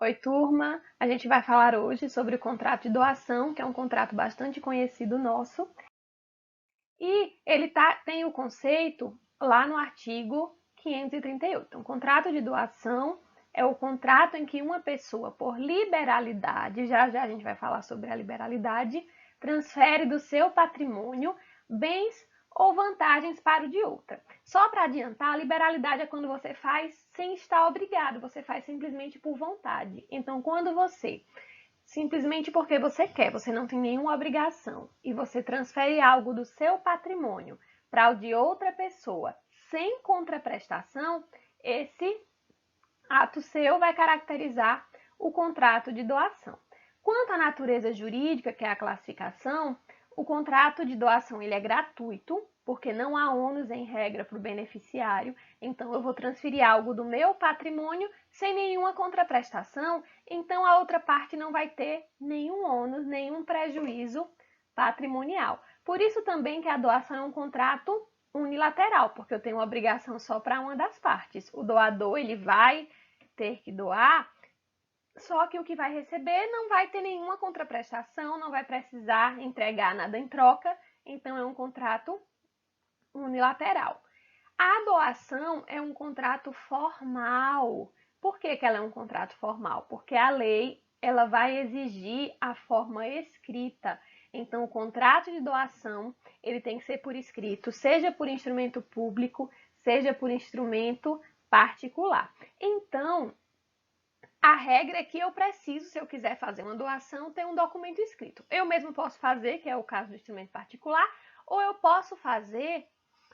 Oi, turma! A gente vai falar hoje sobre o contrato de doação, que é um contrato bastante conhecido nosso, e ele tem o conceito lá no artigo 538. Então, o contrato de doação é o contrato em que uma pessoa, por liberalidade, já já a gente vai falar sobre a liberalidade, transfere do seu patrimônio bens ou vantagens para o de outra. Só para adiantar, a liberalidade é quando você faz sem estar obrigado, você faz simplesmente por vontade. Então, quando você simplesmente porque você quer, você não tem nenhuma obrigação e você transfere algo do seu patrimônio para o de outra pessoa sem contraprestação, esse ato seu vai caracterizar o contrato de doação. Quanto à natureza jurídica, que é a classificação, o contrato de doação ele é gratuito, porque não há ônus em regra para o beneficiário, então eu vou transferir algo do meu patrimônio sem nenhuma contraprestação, então a outra parte não vai ter nenhum ônus, nenhum prejuízo patrimonial. Por isso também que a doação é um contrato unilateral, porque eu tenho uma obrigação só para uma das partes. O doador ele vai ter que doar, só que o que vai receber não vai ter nenhuma contraprestação, não vai precisar entregar nada em troca, então é um contrato unilateral. A doação é um contrato formal. Por que ela é um contrato formal? Porque a lei ela vai exigir a forma escrita. Então, o contrato de doação ele tem que ser por escrito, seja por instrumento público, seja por instrumento particular. Então, a regra é que eu preciso, se eu quiser fazer uma doação, ter um documento escrito. Eu mesmo posso fazer, que é o caso do instrumento particular, ou eu posso fazer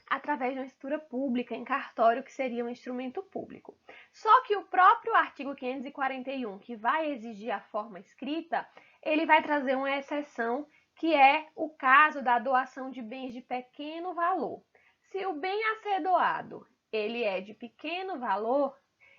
através de uma escritura pública em cartório, que seria um instrumento público. Só que o próprio artigo 541, que vai exigir a forma escrita, ele vai trazer uma exceção, que é o caso da doação de bens de pequeno valor. Se o bem a ser doado ele é de pequeno valor,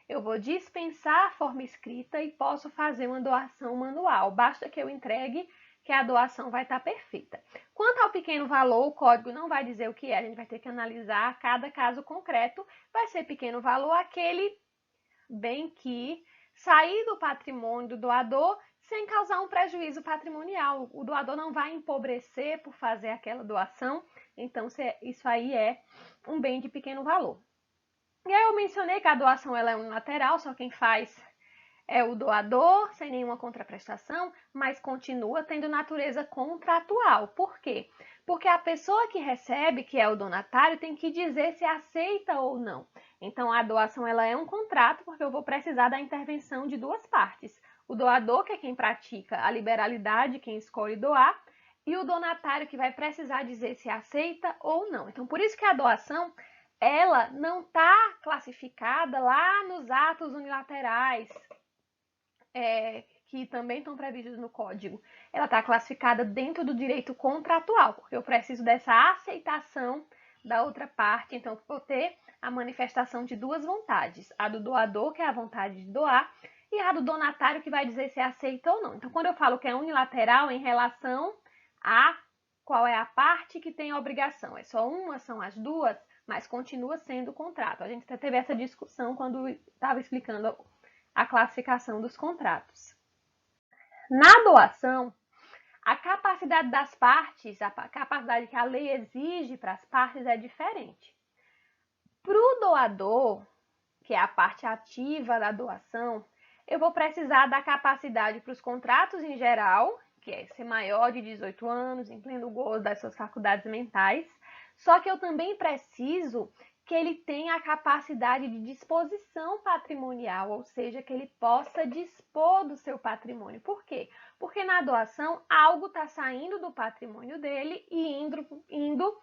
eu vou dispensar a forma escrita e posso fazer uma doação manual. Basta que eu entregue que a doação vai estar perfeita. Quanto ao pequeno valor, o código não vai dizer o que é, a gente vai ter que analisar cada caso concreto. Vai ser pequeno valor aquele bem que sair do patrimônio do doador sem causar um prejuízo patrimonial. O doador não vai empobrecer por fazer aquela doação, então isso aí é um bem de pequeno valor. E aí eu mencionei que a doação ela é unilateral, só quem faz é o doador, sem nenhuma contraprestação, mas continua tendo natureza contratual. Por quê? Porque a pessoa que recebe, que é o donatário, tem que dizer se aceita ou não. Então, a doação ela é um contrato, porque eu vou precisar da intervenção de duas partes. O doador, que é quem pratica a liberalidade, quem escolhe doar, e o donatário, que vai precisar dizer se aceita ou não. Então, por isso que a doação ela não está classificada lá nos atos unilaterais, que também estão previstos no código. Ela está classificada dentro do direito contratual, porque eu preciso dessa aceitação da outra parte, então eu vou ter a manifestação de duas vontades, a do doador, que é a vontade de doar, e a do donatário, que vai dizer se aceita ou não. Então, quando eu falo que é unilateral em relação a qual é a parte que tem a obrigação, é só uma, são as duas, mas continua sendo contrato. A gente até teve essa discussão quando estava explicando a classificação dos contratos. Na doação, a capacidade das partes, a capacidade que a lei exige para as partes é diferente. Para o doador, que é a parte ativa da doação, eu vou precisar da capacidade para os contratos em geral, que é ser maior de 18 anos, em pleno gozo das suas faculdades mentais, só que eu também preciso que ele tenha a capacidade de disposição patrimonial, ou seja, que ele possa dispor do seu patrimônio. Por quê? Porque na doação algo está saindo do patrimônio dele e indo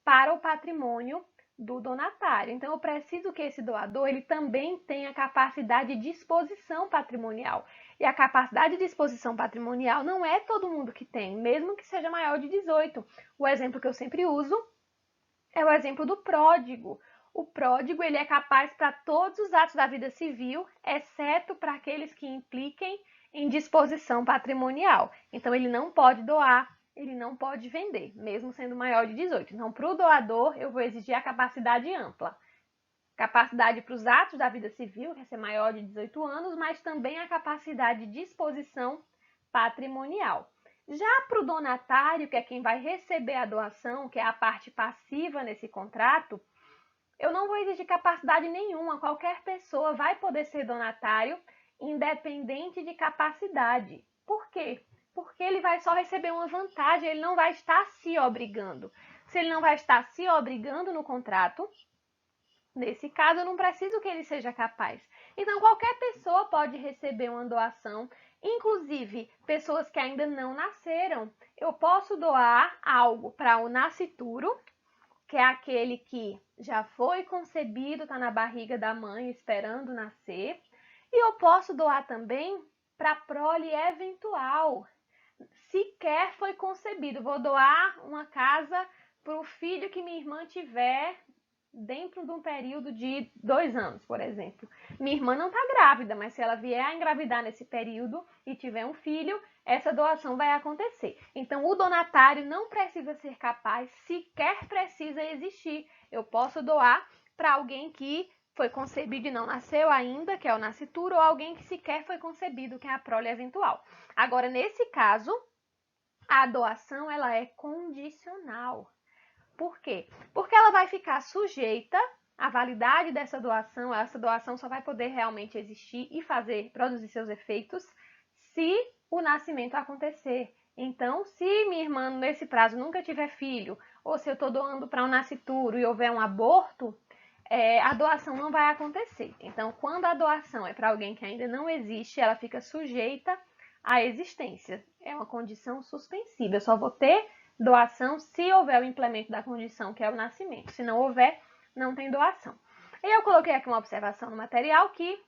para o patrimônio do donatário. Então, eu preciso que esse doador ele também tenha capacidade de disposição patrimonial. E a capacidade de disposição patrimonial não é todo mundo que tem, mesmo que seja maior de 18. O exemplo que eu sempre uso é o exemplo do pródigo. O pródigo ele é capaz para todos os atos da vida civil, exceto para aqueles que impliquem em disposição patrimonial. Então, ele não pode doar, ele não pode vender, mesmo sendo maior de 18. Então, para o doador, eu vou exigir a capacidade ampla. capacidade para os atos da vida civil, que é ser maior de 18 anos, mas também a capacidade de disposição patrimonial. Já para o donatário, que é quem vai receber a doação, que é a parte passiva nesse contrato, eu não vou exigir capacidade nenhuma, qualquer pessoa vai poder ser donatário, independente de capacidade. Por quê? Porque ele vai só receber uma vantagem, ele não vai estar se obrigando. Se ele não vai estar se obrigando no contrato, nesse caso eu não preciso que ele seja capaz. Então qualquer pessoa pode receber uma doação, inclusive pessoas que ainda não nasceram. Eu posso doar algo para o nascituro, que é aquele que já foi concebido, está na barriga da mãe esperando nascer. E eu posso doar também para prole eventual, sequer foi concebido. Vou doar uma casa para o filho que minha irmã tiver dentro de um período de 2 anos, por exemplo. Minha irmã não está grávida, mas se ela vier a engravidar nesse período e tiver um filho, essa doação vai acontecer. Então, o donatário não precisa ser capaz, sequer precisa existir. Eu posso doar para alguém que foi concebido e não nasceu ainda, que é o nascituro, ou alguém que sequer foi concebido, que é a prole eventual. Agora, nesse caso, a doação ela é condicional. Por quê? Porque ela vai ficar sujeita à validade dessa doação. Essa doação só vai poder realmente existir e produzir seus efeitos se o nascimento acontecer. Então, se minha irmã nesse prazo nunca tiver filho, ou se eu estou doando para um nascituro e houver um aborto, a doação não vai acontecer. Então, quando a doação é para alguém que ainda não existe, ela fica sujeita à existência. É uma condição suspensiva. Eu só vou ter doação se houver o implemento da condição, que é o nascimento. Se não houver, não tem doação. E eu coloquei aqui uma observação no material que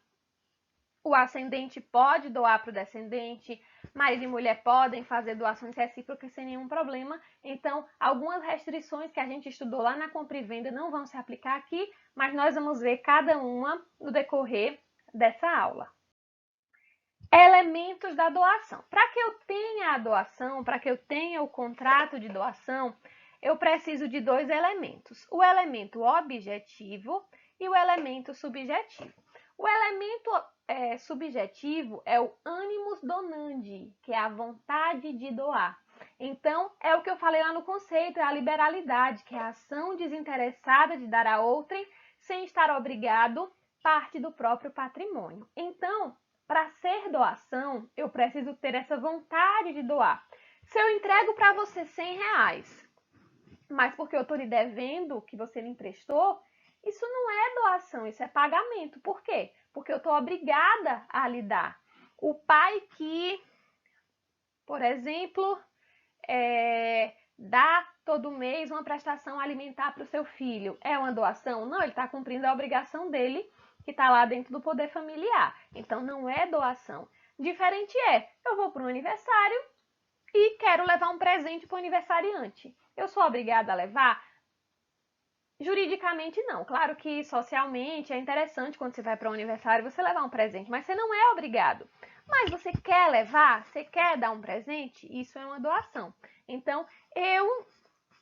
o ascendente pode doar para o descendente, marido e mulher podem fazer doações recíprocas sem nenhum problema. Então, algumas restrições que a gente estudou lá na compra e venda não vão se aplicar aqui, mas nós vamos ver cada uma no decorrer dessa aula. Elementos da doação. Para que eu tenha a doação, para que eu tenha o contrato de doação, eu preciso de 2 elementos: o elemento objetivo e o elemento subjetivo. O elemento subjetivo é o animus donandi, que é a vontade de doar. Então, é o que eu falei lá no conceito, é a liberalidade, que é a ação desinteressada de dar a outrem sem estar obrigado, parte do próprio patrimônio. Então, para ser doação, eu preciso ter essa vontade de doar. Se eu entrego para você R$100, mas porque eu estou lhe devendo que você me emprestou, isso não é doação, isso é pagamento. Por quê? Porque eu estou obrigada a lhe dar. O pai que, por exemplo, dá todo mês uma prestação alimentar para o seu filho, é uma doação? Não, ele está cumprindo a obrigação dele, que está lá dentro do poder familiar. Então, não é doação. Diferente eu vou para um aniversário e quero levar um presente para o aniversariante. Eu sou obrigada a levar? Juridicamente, não. Claro que socialmente é interessante quando você vai para um aniversário você levar um presente, mas você não é obrigado. Mas você quer levar? Você quer dar um presente? Isso é uma doação. Então, eu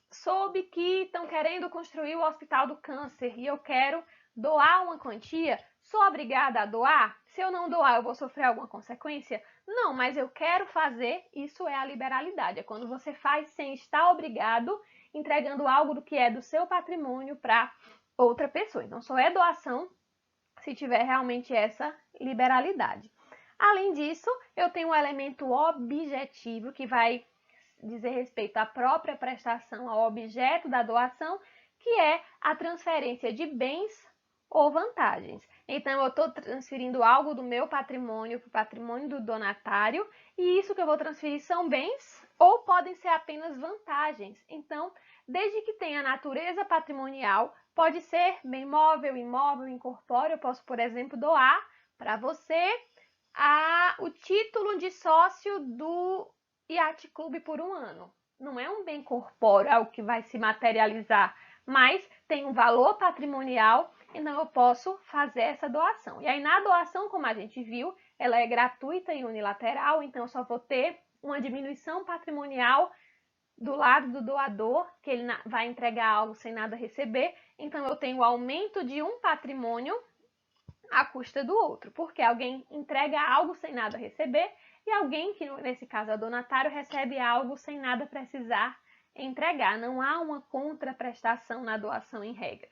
soube que estão querendo construir o Hospital do Câncer e eu quero doar uma quantia. Sou obrigada a doar? Se eu não doar, eu vou sofrer alguma consequência? Não, mas eu quero fazer. Isso é a liberalidade. É quando você faz sem estar obrigado, entregando algo do que é do seu patrimônio para outra pessoa. Então, só é doação se tiver realmente essa liberalidade. Além disso, eu tenho um elemento objetivo que vai dizer respeito à própria prestação, ao objeto da doação, que é a transferência de bens ou vantagens. Então, eu estou transferindo algo do meu patrimônio para o patrimônio do donatário, e isso que eu vou transferir são bens ou podem ser apenas vantagens. Então, desde que tenha natureza patrimonial, pode ser bem móvel, imóvel, incorpóreo. Eu posso, por exemplo, doar para você o título de sócio do Yacht Club por 1 ano. Não é um bem corpóreo, algo que vai se materializar, mas tem um valor patrimonial, então eu posso fazer essa doação. E aí na doação, como a gente viu, ela é gratuita e unilateral, então eu só vou ter uma diminuição patrimonial do lado do doador, que ele vai entregar algo sem nada receber, então eu tenho o aumento de um patrimônio à custa do outro, porque alguém entrega algo sem nada receber e alguém, que nesse caso é o donatário, recebe algo sem nada precisar entregar. Não há uma contraprestação na doação em regra.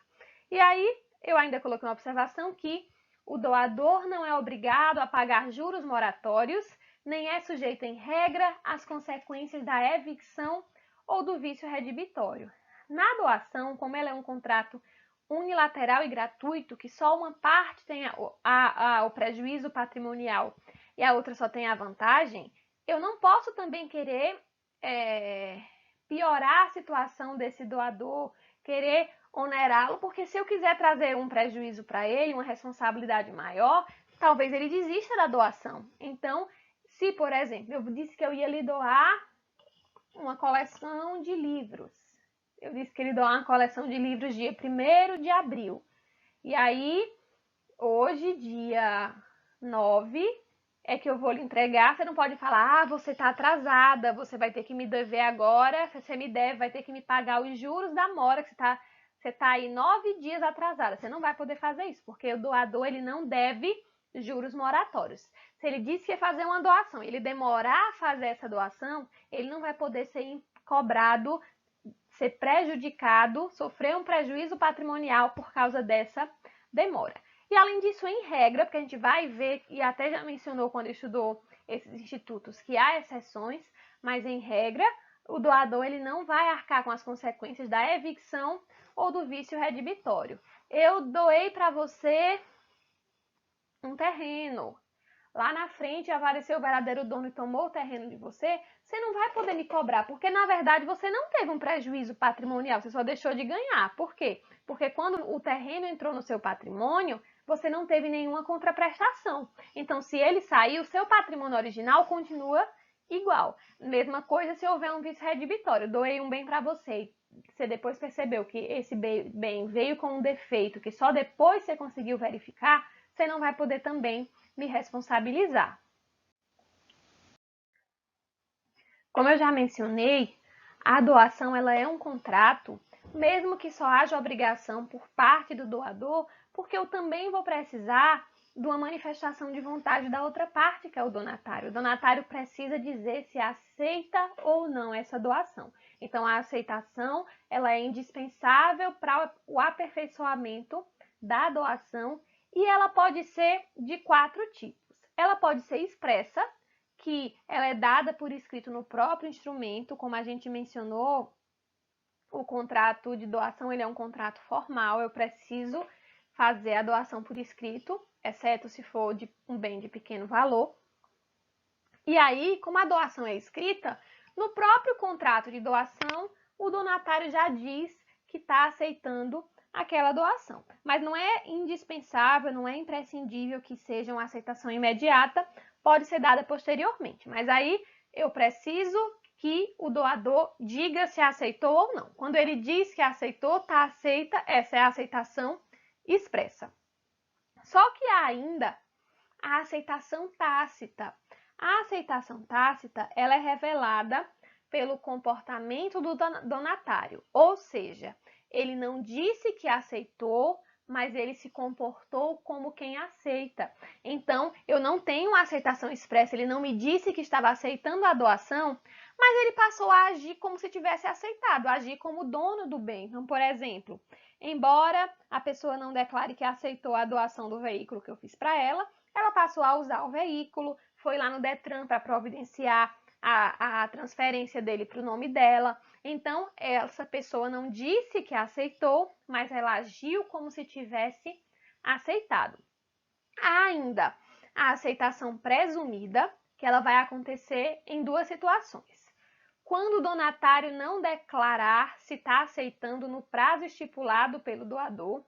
E aí, eu ainda coloquei uma observação que o doador não é obrigado a pagar juros moratórios, nem é sujeito em regra às consequências da evicção ou do vício redibitório. Na doação, como ela é um contrato unilateral e gratuito, que só uma parte tem o prejuízo patrimonial e a outra só tem a vantagem, eu não posso também querer piorar a situação desse doador, querer onerá-lo, porque se eu quiser trazer um prejuízo para ele, uma responsabilidade maior, talvez ele desista da doação. Então, se, por exemplo, eu disse que eu ia lhe doar uma coleção de livros, eu disse que ele doar uma coleção de livros dia 1º de abril. E aí, hoje, dia 9, é que eu vou lhe entregar. Você não pode falar, você está atrasada, você vai ter que me dever agora, você me deve, vai ter que me pagar os juros da mora, que você tá aí 9 dias atrasada. Você não vai poder fazer isso, porque o doador ele não deve juros moratórios. Se ele disse que ia fazer uma doação, ele demorar a fazer essa doação, ele não vai poder ser cobrado, ser prejudicado, sofrer um prejuízo patrimonial por causa dessa demora. E além disso, em regra, porque a gente vai ver, e até já mencionou quando estudou esses institutos, que há exceções, mas em regra, o doador ele não vai arcar com as consequências da evicção ou do vício redibitório. Eu doei para você um terreno. Lá na frente apareceu o verdadeiro dono e tomou o terreno de você, você não vai poder me cobrar, porque na verdade você não teve um prejuízo patrimonial, você só deixou de ganhar. Por quê? Porque quando o terreno entrou no seu patrimônio, você não teve nenhuma contraprestação. Então, se ele sair, o seu patrimônio original continua igual. Mesma coisa se houver um vício redibitório. Doei um bem para você, você depois percebeu que esse bem veio com um defeito, que só depois você conseguiu verificar, você não vai poder também me responsabilizar. Como eu já mencionei, a doação ela é um contrato, mesmo que só haja obrigação por parte do doador, porque eu também vou precisar de uma manifestação de vontade da outra parte, que é o donatário. O donatário precisa dizer se aceita ou não essa doação. Então, a aceitação ela é indispensável para o aperfeiçoamento da doação e ela pode ser de 4 tipos. Ela pode ser expressa, que ela é dada por escrito no próprio instrumento, como a gente mencionou, o contrato de doação ele é um contrato formal, eu preciso fazer a doação por escrito, exceto se for de um bem de pequeno valor. E aí, como a doação é escrita, no próprio contrato de doação, o donatário já diz que está aceitando aquela doação. Mas não é indispensável, não é imprescindível que seja uma aceitação imediata, pode ser dada posteriormente. Mas aí eu preciso que o doador diga se aceitou ou não. Quando ele diz que aceitou, está aceita, essa é a aceitação expressa. Só que há ainda a aceitação tácita. A aceitação tácita ela é revelada pelo comportamento do donatário, ou seja, ele não disse que aceitou, mas ele se comportou como quem aceita. Então, eu não tenho uma aceitação expressa, ele não me disse que estava aceitando a doação, mas ele passou a agir como se tivesse aceitado, agir como dono do bem. Então, por exemplo, embora a pessoa não declare que aceitou a doação do veículo que eu fiz para ela, ela passou a usar o veículo, foi lá no Detran para providenciar a transferência dele para o nome dela. Então, essa pessoa não disse que aceitou, mas ela agiu como se tivesse aceitado. Há ainda a aceitação presumida, que ela vai acontecer em 2 situações. Quando o donatário não declarar se está aceitando no prazo estipulado pelo doador,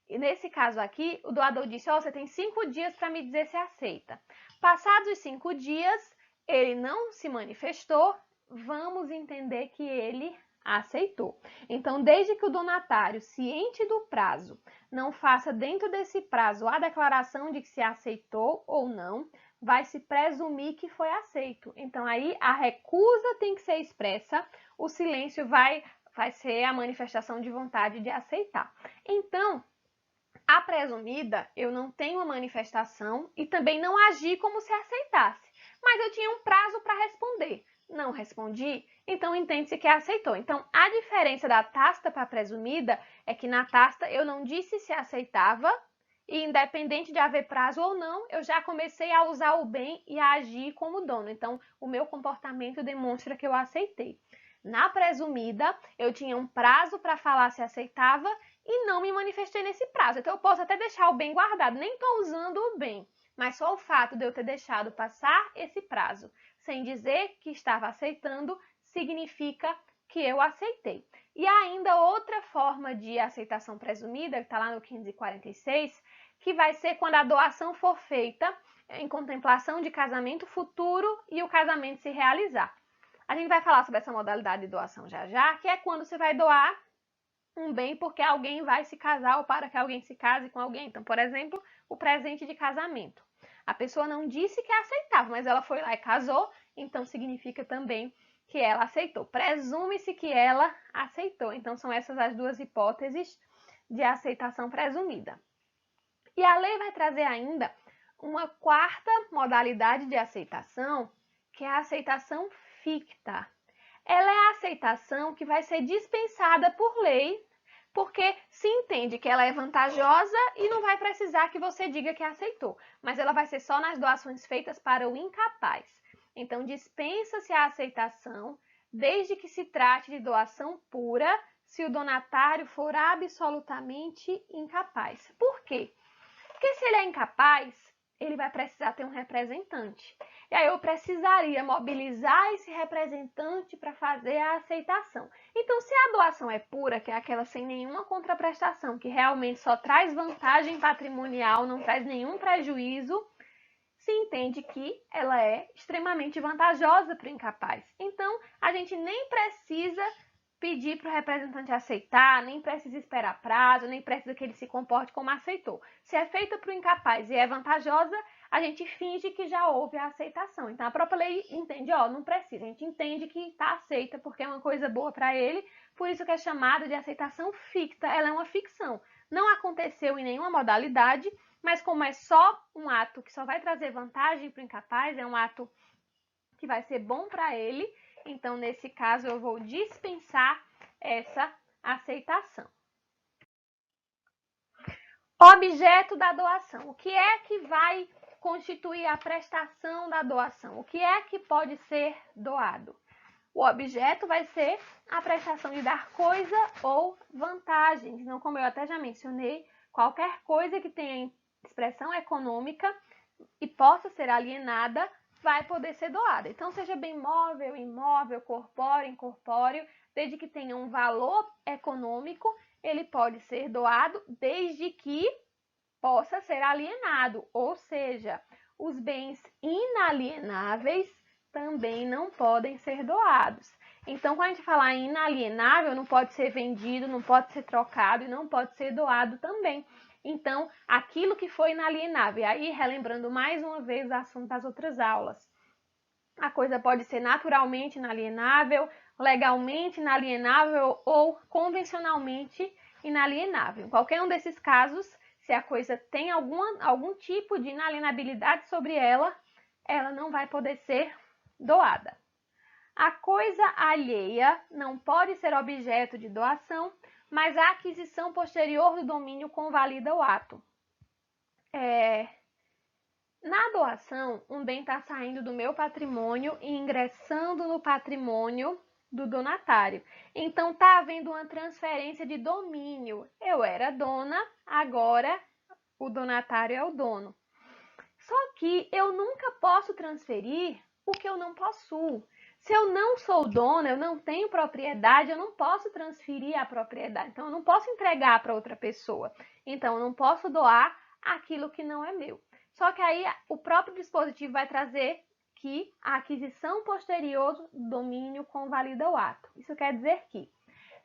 e nesse caso aqui, o doador disse, você tem 5 dias para me dizer se aceita. Passados os 5 dias, ele não se manifestou, vamos entender que ele aceitou. Então, desde que o donatário, ciente do prazo, não faça dentro desse prazo a declaração de que se aceitou ou não, vai se presumir que foi aceito. Então, aí a recusa tem que ser expressa, o silêncio vai ser a manifestação de vontade de aceitar. Então, a presumida, eu não tenho uma manifestação e também não agi como se aceitasse, mas eu tinha um prazo para responder. Não respondi, então entende-se que aceitou. Então, a diferença da tácita para a presumida é que na tácita eu não disse se aceitava e, independente de haver prazo ou não, eu já comecei a usar o bem e a agir como dono. Então, o meu comportamento demonstra que eu aceitei. Na presumida, eu tinha um prazo para falar se aceitava e não me manifestei nesse prazo. Então, eu posso até deixar o bem guardado, nem estou usando o bem, mas só o fato de eu ter deixado passar esse prazo sem dizer que estava aceitando significa que eu aceitei. E ainda outra forma de aceitação presumida, que está lá no 546, que vai ser quando a doação for feita em contemplação de casamento futuro e o casamento se realizar. A gente vai falar sobre essa modalidade de doação já, que é quando você vai doar um bem porque alguém vai se casar ou para que alguém se case com alguém. Então, por exemplo, o presente de casamento. A pessoa não disse que aceitava, mas ela foi lá e casou, então significa também que ela aceitou. Presume-se que ela aceitou. Então, são essas as duas hipóteses de aceitação presumida. E a lei vai trazer ainda uma quarta modalidade de aceitação, que é a aceitação ficta. Ela é a aceitação que vai ser dispensada por lei, porque se entende que ela é vantajosa e não vai precisar que você diga que aceitou, mas ela vai ser só nas doações feitas para o incapaz. Então, dispensa-se a aceitação, desde que se trate de doação pura, se o donatário for absolutamente incapaz. Por quê? Porque se ele é incapaz, ele vai precisar ter um representante. E aí eu precisaria mobilizar esse representante para fazer a aceitação. Então, se a doação é pura, que é aquela sem nenhuma contraprestação, que realmente só traz vantagem patrimonial, não traz nenhum prejuízo, se entende que ela é extremamente vantajosa para o incapaz. Então, a gente nem precisa pedir para o representante aceitar, nem precisa esperar prazo, nem precisa que ele se comporte como aceitou. Se é feita para o incapaz e é vantajosa, a gente finge que já houve a aceitação. Então, a própria lei entende, não precisa. A gente entende que está aceita porque é uma coisa boa para ele, por isso que é chamada de aceitação ficta. Ela é uma ficção. Não aconteceu em nenhuma modalidade, mas como é só um ato que só vai trazer vantagem para o incapaz, é um ato que vai ser bom para ele, então, nesse caso, eu vou dispensar essa aceitação. Objeto da doação. O que é que vai constituir a prestação da doação? O que é que pode ser doado? O objeto vai ser a prestação de dar coisa ou vantagens. Então, como eu até já mencionei, qualquer coisa que tenha expressão econômica e possa ser alienada vai poder ser doada. Então, seja bem móvel, imóvel, corpóreo, incorpóreo, desde que tenha um valor econômico, ele pode ser doado desde que possa ser alienado, ou seja, os bens inalienáveis também não podem ser doados. Então, quando a gente falar em inalienável, não pode ser vendido, não pode ser trocado e não pode ser doado também. Então, aquilo que foi inalienável, e aí relembrando mais uma vez o assunto das outras aulas, a coisa pode ser naturalmente inalienável, legalmente inalienável ou convencionalmente inalienável. Em qualquer um desses casos, se a coisa tem algum tipo de inalienabilidade sobre ela, ela não vai poder ser doada. A coisa alheia não pode ser objeto de doação, mas a aquisição posterior do domínio convalida o ato. Na doação, um bem está saindo do meu patrimônio e ingressando no patrimônio do donatário. Então, está havendo uma transferência de domínio. Eu era dona, agora o donatário é o dono. Só que eu nunca posso transferir o que eu não possuo. Se eu não sou dona, eu não tenho propriedade, eu não posso transferir a propriedade. Então, eu não posso entregar para outra pessoa. Então, eu não posso doar aquilo que não é meu. Só que aí o próprio dispositivo vai trazer que a aquisição posterior do domínio convalida o ato. Isso quer dizer que,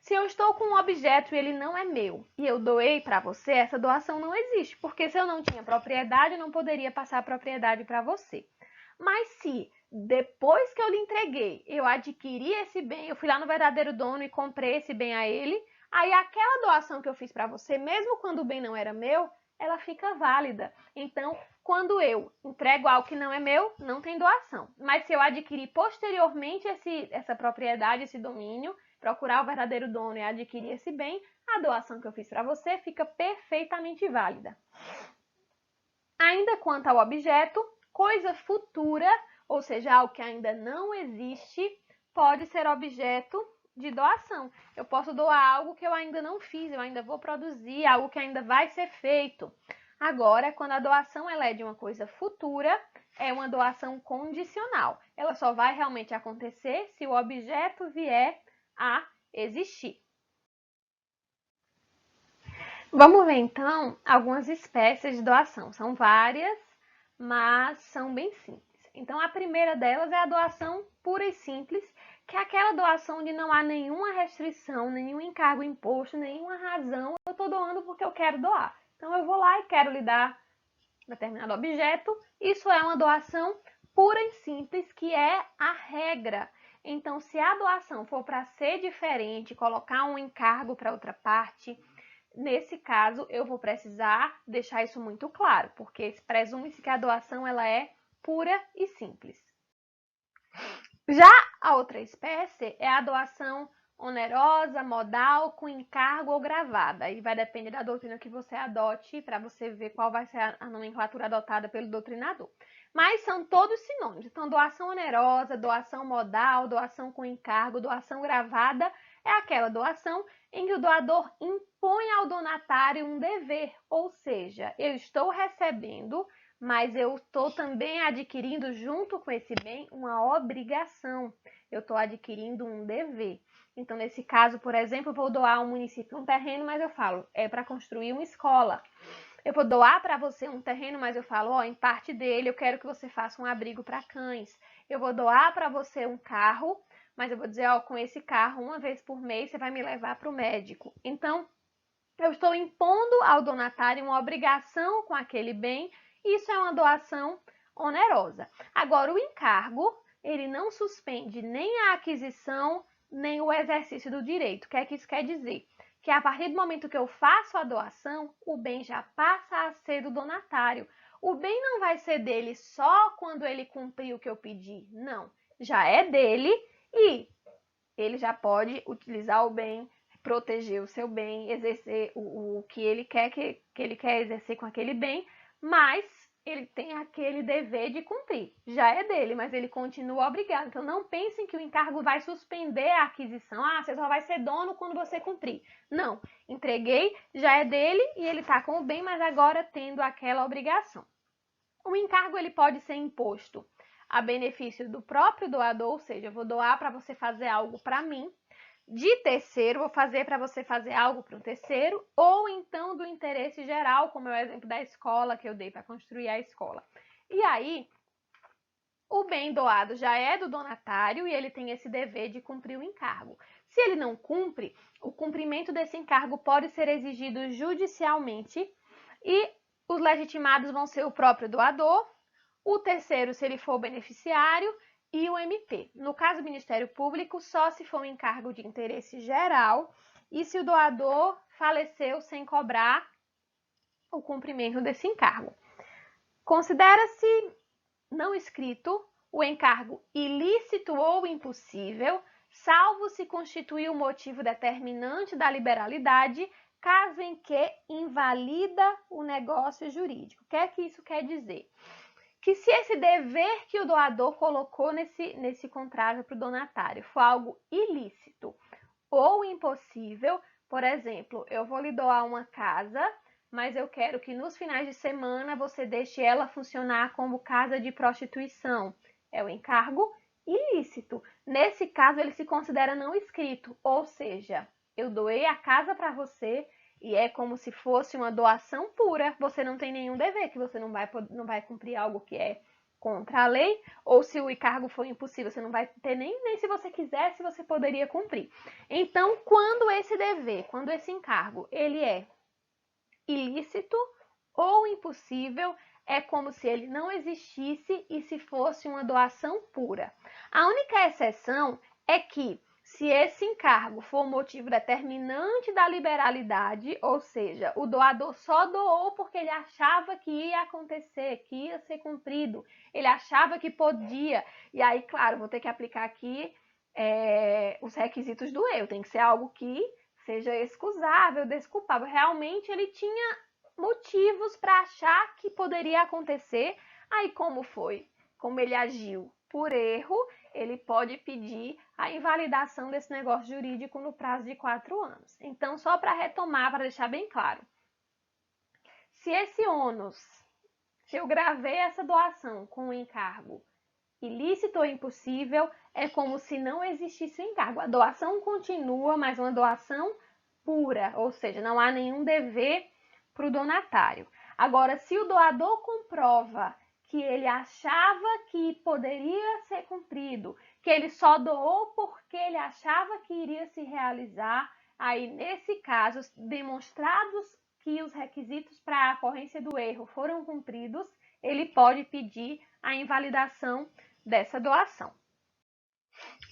Se eu estou com um objeto e ele não é meu e eu doei para você, essa doação não existe, porque se eu não tinha propriedade, eu não poderia passar a propriedade para você. Mas se depois que eu lhe entreguei, eu adquiri esse bem, eu fui lá no verdadeiro dono e comprei esse bem a ele, aí aquela doação que eu fiz para você, mesmo quando o bem não era meu, ela fica válida. Então, quando eu entrego algo que não é meu, não tem doação. Mas se eu adquirir posteriormente essa propriedade, esse domínio, procurar o verdadeiro dono e adquirir esse bem, a doação que eu fiz para você fica perfeitamente válida. Ainda quanto ao objeto, coisa futura, ou seja, algo que ainda não existe, pode ser objeto de doação. Eu posso doar algo que eu ainda não fiz, eu ainda vou produzir, algo que ainda vai ser feito. Agora, quando a doação ela é de uma coisa futura, é uma doação condicional. Ela só vai realmente acontecer se o objeto vier a existir. Vamos ver então algumas espécies de doação. São várias, mas são bem simples. Então, a primeira delas é a doação pura e simples, que é aquela doação onde não há nenhuma restrição, nenhum encargo imposto, nenhuma razão. Eu estou doando porque eu quero doar. Então, eu vou lá e quero lhe dar determinado objeto. Isso é uma doação pura e simples, que é a regra. Então, se a doação for para ser diferente, colocar um encargo para outra parte, nesse caso, eu vou precisar deixar isso muito claro, porque presume-se que a doação ela é pura e simples. Já a outra espécie é a doação onerosa, modal, com encargo ou gravada. E vai depender da doutrina que você adote para você ver qual vai ser a nomenclatura adotada pelo doutrinador. Mas são todos sinônimos. Então, doação onerosa, doação modal, doação com encargo, doação gravada é aquela doação em que o doador impõe ao donatário um dever, ou seja, eu estou recebendo, mas eu estou também adquirindo junto com esse bem uma obrigação. Eu estou adquirindo um dever. Então, nesse caso, por exemplo, eu vou doar ao município um terreno, mas eu falo, é para construir uma escola. Eu vou doar para você um terreno, mas eu falo, ó, em parte dele eu quero que você faça um abrigo para cães. Eu vou doar para você um carro, mas eu vou dizer, ó, com esse carro, uma vez por mês, você vai me levar para o médico. Então, eu estou impondo ao donatário uma obrigação com aquele bem, e isso é uma doação onerosa. Agora, o encargo, ele não suspende nem a aquisição, nem o exercício do direito. O que é que isso quer dizer? Que a partir do momento que eu faço a doação, o bem já passa a ser do donatário. O bem não vai ser dele só quando ele cumprir o que eu pedi. Não, já é dele e ele já pode utilizar o bem, proteger o seu bem, exercer o que ele quer que ele quer exercer com aquele bem, mas ele tem aquele dever de cumprir. Já é dele, mas ele continua obrigado. Então, não pensem que o encargo vai suspender a aquisição. Ah, você só vai ser dono quando você cumprir. Não, entreguei, já é dele e ele está com o bem, mas agora tendo aquela obrigação. O encargo ele pode ser imposto a benefício do próprio doador, ou seja, eu vou doar para você fazer algo para mim, de terceiro, vou fazer para você fazer algo para um terceiro, ou então do interesse geral, como é o exemplo da escola que eu dei para construir a escola. E aí, o bem doado já é do donatário e ele tem esse dever de cumprir o encargo. Se ele não cumpre, o cumprimento desse encargo pode ser exigido judicialmente e os legitimados vão ser o próprio doador, o terceiro, se ele for beneficiário, e o MP. No caso do Ministério Público, só se for um encargo de interesse geral e se o doador faleceu sem cobrar o cumprimento desse encargo. Considera-se não escrito o encargo ilícito ou impossível, salvo se constituir o motivo determinante da liberalidade, caso em que invalida o negócio jurídico. O que é que isso quer dizer? Que se esse dever que o doador colocou nesse contrato para o donatário for algo ilícito ou impossível, por exemplo, eu vou lhe doar uma casa, mas eu quero que nos finais de semana você deixe ela funcionar como casa de prostituição. É o encargo ilícito. Nesse caso, ele se considera não escrito, ou seja, eu doei a casa para você e é como se fosse uma doação pura. Você não tem nenhum dever, que você não vai cumprir algo que é contra a lei, ou se o encargo for impossível, você não vai ter nem se você quisesse, você poderia cumprir. Então, quando esse dever, quando esse encargo, ele é ilícito ou impossível, é como se ele não existisse e se fosse uma doação pura. A única exceção é que, se esse encargo for motivo determinante da liberalidade, ou seja, o doador só doou porque ele achava que ia acontecer, que ia ser cumprido, ele achava que podia, e aí, claro, vou ter que aplicar aqui os requisitos do eu, tem que ser algo que seja excusável, desculpável. Realmente ele tinha motivos para achar que poderia acontecer. Aí como foi? Como ele agiu por erro, ele pode pedir a invalidação desse negócio jurídico no prazo de 4 anos. Então, só para retomar, para deixar bem claro, se esse ônus, se eu gravei essa doação com o encargo ilícito ou impossível, é como se não existisse o encargo. A doação continua, mas uma doação pura, ou seja, não há nenhum dever para o donatário. Agora, se o doador comprova que ele achava que poderia ser cumprido, que ele só doou porque ele achava que iria se realizar, aí, nesse caso, demonstrados que os requisitos para a ocorrência do erro foram cumpridos, ele pode pedir a invalidação dessa doação.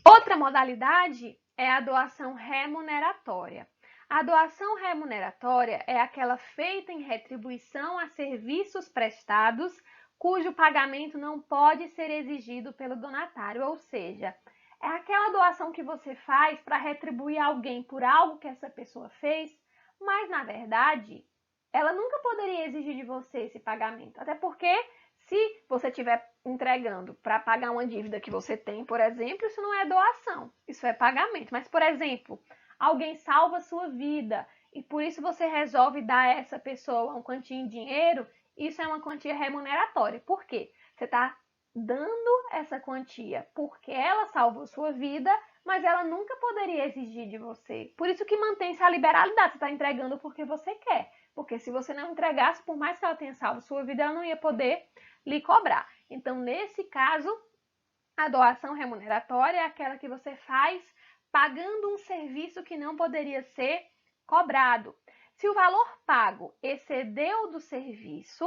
Outra modalidade é a doação remuneratória. A doação remuneratória é aquela feita em retribuição a serviços prestados, cujo pagamento não pode ser exigido pelo donatário, ou seja, é aquela doação que você faz para retribuir alguém por algo que essa pessoa fez, mas na verdade, ela nunca poderia exigir de você esse pagamento, até porque se você estiver entregando para pagar uma dívida que você tem, por exemplo, isso não é doação, isso é pagamento. Mas, por exemplo, alguém salva a sua vida e por isso você resolve dar a essa pessoa uma quantia em dinheiro, isso é uma quantia remuneratória. Por quê? Você está dando essa quantia porque ela salvou sua vida, mas ela nunca poderia exigir de você. Por isso que mantém-se a liberalidade, você está entregando porque você quer. Porque se você não entregasse, por mais que ela tenha salvo sua vida, ela não ia poder lhe cobrar. Então, nesse caso, a doação remuneratória é aquela que você faz pagando um serviço que não poderia ser cobrado. Se o valor pago excedeu do serviço,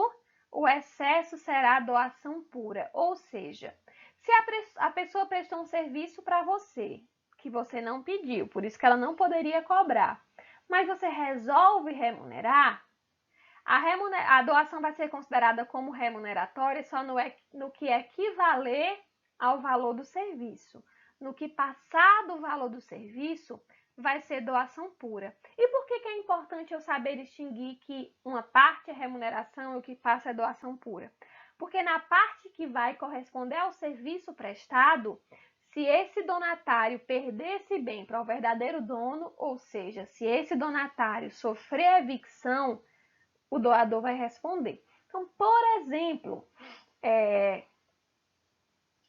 o excesso será doação pura, ou seja, se a pessoa prestou um serviço para você, que você não pediu, por isso que ela não poderia cobrar, mas você resolve remunerar, a doação vai ser considerada como remuneratória só no que equivaler ao valor do serviço. No que passar do valor do serviço, vai ser doação pura. E por que é importante eu saber distinguir que uma parte é remuneração e o que passa é doação pura? Porque na parte que vai corresponder ao serviço prestado, se esse donatário perder esse bem para o verdadeiro dono, ou seja, se esse donatário sofrer evicção, o doador vai responder. Então, por exemplo,